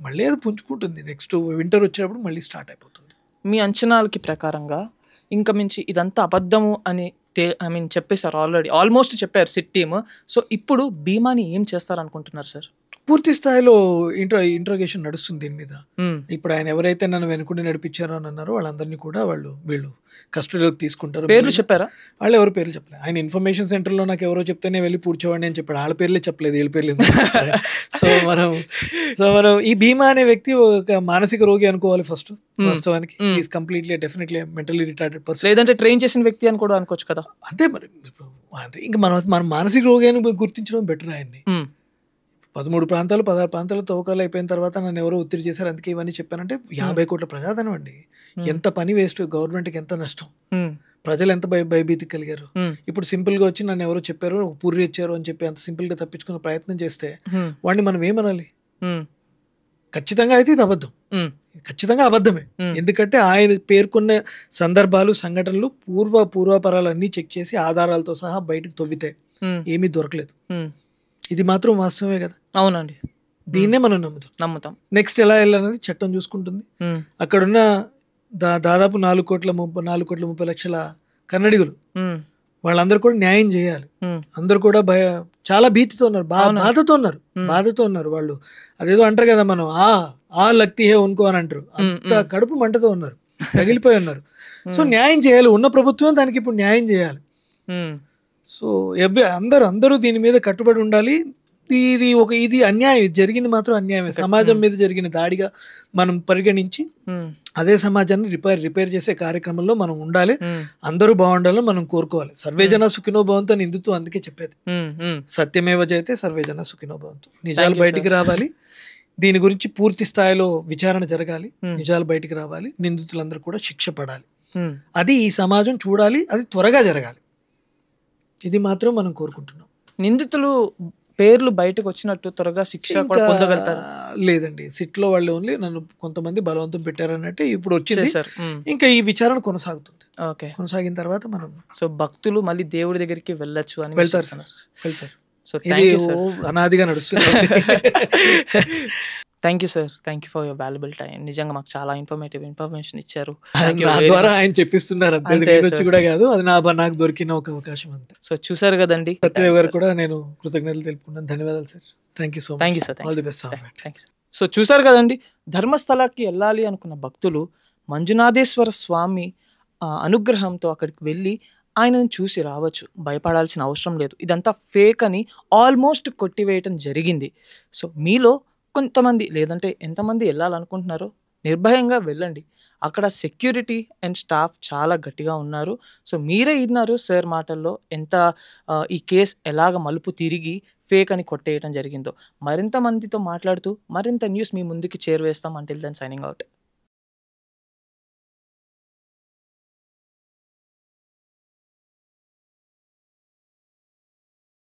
మళ్ళీ అది పుంజుకుంటుంది. నెక్స్ట్ వింటర్ వచ్చేటప్పుడు మళ్ళీ స్టార్ట్ అయిపోతుంది. మీ అంచనాలకి ప్రకారంగా ఇంకా మించి ఇదంతా అబద్ధము అని చెప్పేశారు, ఆల్మోస్ట్ చెప్పారు సిట్ టీమ్. సో ఇప్పుడు భీమాని ఏం చేస్తారు అనుకుంటున్నారు సార్? పూర్తి స్థాయిలో ఇంట్రోగేషన్ నడుస్తుంది దీని మీద. ఇప్పుడు ఆయన ఎవరైతే నన్ను వెనుకుండి నడిపించారో అని అన్నారో వాళ్ళందరినీ కూడా వీళ్ళు కస్టడీలోకి తీసుకుంటారు. పేర్లు చెప్పారా? వాళ్ళు ఎవరు పేర్లు చెప్పలేదు. ఆయన ఇన్ఫర్మేషన్ సెంటర్లో నాకు ఎవరో చెప్తేనే వెళ్ళి పూడ్చేవాడిని అని చెప్పాడు. వాళ్ళ పేర్లే చెప్పలేదు, వీళ్ళ పేర్లు సో మనం ఈ భీమా అనే వ్యక్తి ఒక మానసిక రోగి అనుకోవాలి ఫస్ట్. వాస్తవానికి is completely definitely mentally retarded person. లేదంటే ట్రైన్ చేసిన వ్యక్తి అని కూడా అనుకోవచ్చు కదా. అంతే మరి. ఇంకా మనం మానసిక రోగి అని గుర్తించడం బెటర్ ఆయన్ని. 13 ప్రాంతాలు 16 ప్రాంతాలు తవ్వకాలు అయిపోయిన తర్వాత నన్ను ఎవరో ఒత్తిడి చేశారు, అందుకే ఇవన్నీ చెప్పానంటే 50 కోట్ల ప్రజాధనం అండి. ఎంత పని వేస్ట్, గవర్నమెంట్కి ఎంత నష్టం, ప్రజలు ఎంత భయభీతి కలిగారు. ఇప్పుడు సింపుల్గా వచ్చి నన్ను ఎవరో చెప్పారు, పూర్రి ఇచ్చారు అని చెప్పి అంత సింపుల్గా తప్పించుకునే ప్రయత్నం చేస్తే వాడిని మనం ఏమనాలి? ఖచ్చితంగా అయితే ఇది అబద్ధం, ఖచ్చితంగా అబద్ధమే. ఎందుకంటే ఆయన పేర్కొన్న సందర్భాలు, సంఘటనలు పూర్వాపరాలు అన్నీ చెక్ చేసి ఆధారాలతో సహా బయటకు తవ్వితే ఏమీ దొరకలేదు. ఇది మాత్రం వాస్తవమే కదా. అవునండి, దీన్నే మనం నమ్ముతాం. నెక్స్ట్ ఎలా వెళ్ళాలనేది చట్టం చూసుకుంటుంది. అక్కడున్న దాదాపు 4,30,00,000 కన్నడిగులు, వాళ్ళందరూ కూడా న్యాయం చేయాలి. అందరూ కూడా చాలా భీతితో ఉన్నారు, బాధతో ఉన్నారు వాళ్ళు. అదేదో అంటారు కదా మనం, ఆ లక్తి హే ఉనుకో అని అంటారు. అంత కడుపు మంటతో ఉన్నారు, తగిలిపోయి ఉన్నారు. సో న్యాయం చేయాలి, ఉన్న ప్రభుత్వం దానికి ఇప్పుడు న్యాయం చేయాలి. సో అందరూ దీని మీద కట్టుబడి ఉండాలి. ఇది అన్యాయం, ఇది జరిగింది మాత్రం అన్యాయమే. సమాజం మీద జరిగిన దాడిగా మనం పరిగణించి అదే సమాజాన్ని రిపేర్ చేసే కార్యక్రమంలో మనం ఉండాలి. అందరూ బాగుండాలని మనం కోరుకోవాలి. సర్వేజన సుఖినో భవంతు అని హిందుత్వం అందుకే చెప్పేది. సత్యమేవ జయతే సర్వేజన సుఖినో భవంతు. నిజాలు బయటికి రావాలి, దీని గురించి పూర్తి స్థాయిలో విచారణ జరగాలి, నిజాలు బయటికి రావాలి, నిందితులందరూ కూడా శిక్ష పడాలి. అది ఈ సమాజం చూడాలి, అది త్వరగా జరగాలి. ఇది మాత్రం మనం కోరుకుంటున్నాం. నిందితులు పేర్లు బయటకు వచ్చినట్టు త్వరగా శిక్ష కూడా పొందగలుగుతారు? లేదండి, సిట్లో వాళ్ళు ఓన్లీ నన్ను కొంతమంది బలవంతం పెట్టారన్నట్టు ఇప్పుడు వచ్చింది. ఇంకా ఈ విచారణ కొనసాగుతుంది. కొనసాగిన తర్వాత మనం భక్తులు మళ్ళీ దేవుడి దగ్గరికి వెళ్ళొచ్చు అని వెళ్తారు. సో అనాదిగా నడుస్తుంది. Thank you sir, thank you for your valuable time. నిజంగా మాకు చాలా ఇన్ఫర్మేషన్ ఇచ్చారు. నా ద్వారా ఆయన చెప్పిస్తున్నారు అంతే, వచ్చి కూడా కాదు, అది నాకు దొరికిన ఒక అవకాశం అంతే. సో చూసారు కదండి, సత్యదేవ్ గారు కూడా నేను కృతజ్ఞతలు తెలుపుకున్నాను. ధన్యవాదాలు sir. Thank you so much. Thank you sir. All the best sir. So చూసారు కదండి, ధర్మస్థలకి వెళ్ళాలి అనుకున్న భక్తులు మంజునాథేశ్వర స్వామి అనుగ్రహంతో అక్కడికి వెళ్ళి ఆయనను చూసి రావచ్చు, భయపడాల్సిన అవసరం లేదు. ఇదంతా ఫేక్ అని ఆల్మోస్ట్ కొట్టివేయటం జరిగింది. సో మీలో కొంతమంది లేదంటే ఎంతమంది వెళ్ళాలనుకుంటున్నారో నిర్భయంగా వెళ్ళండి. అక్కడ సెక్యూరిటీ అండ్ స్టాఫ్ చాలా గట్టిగా ఉన్నారు. సో మీరే విన్నారు సార్ మాటల్లో ఎంత ఈ కేసు ఎలాగ మలుపు తిరిగి ఫేక్ అని కొట్టేయటం జరిగిందో. మరింత మందితో మాట్లాడుతూ మరింత న్యూస్ మీ ముందుకి చేరువేస్తాం. Until then signing out.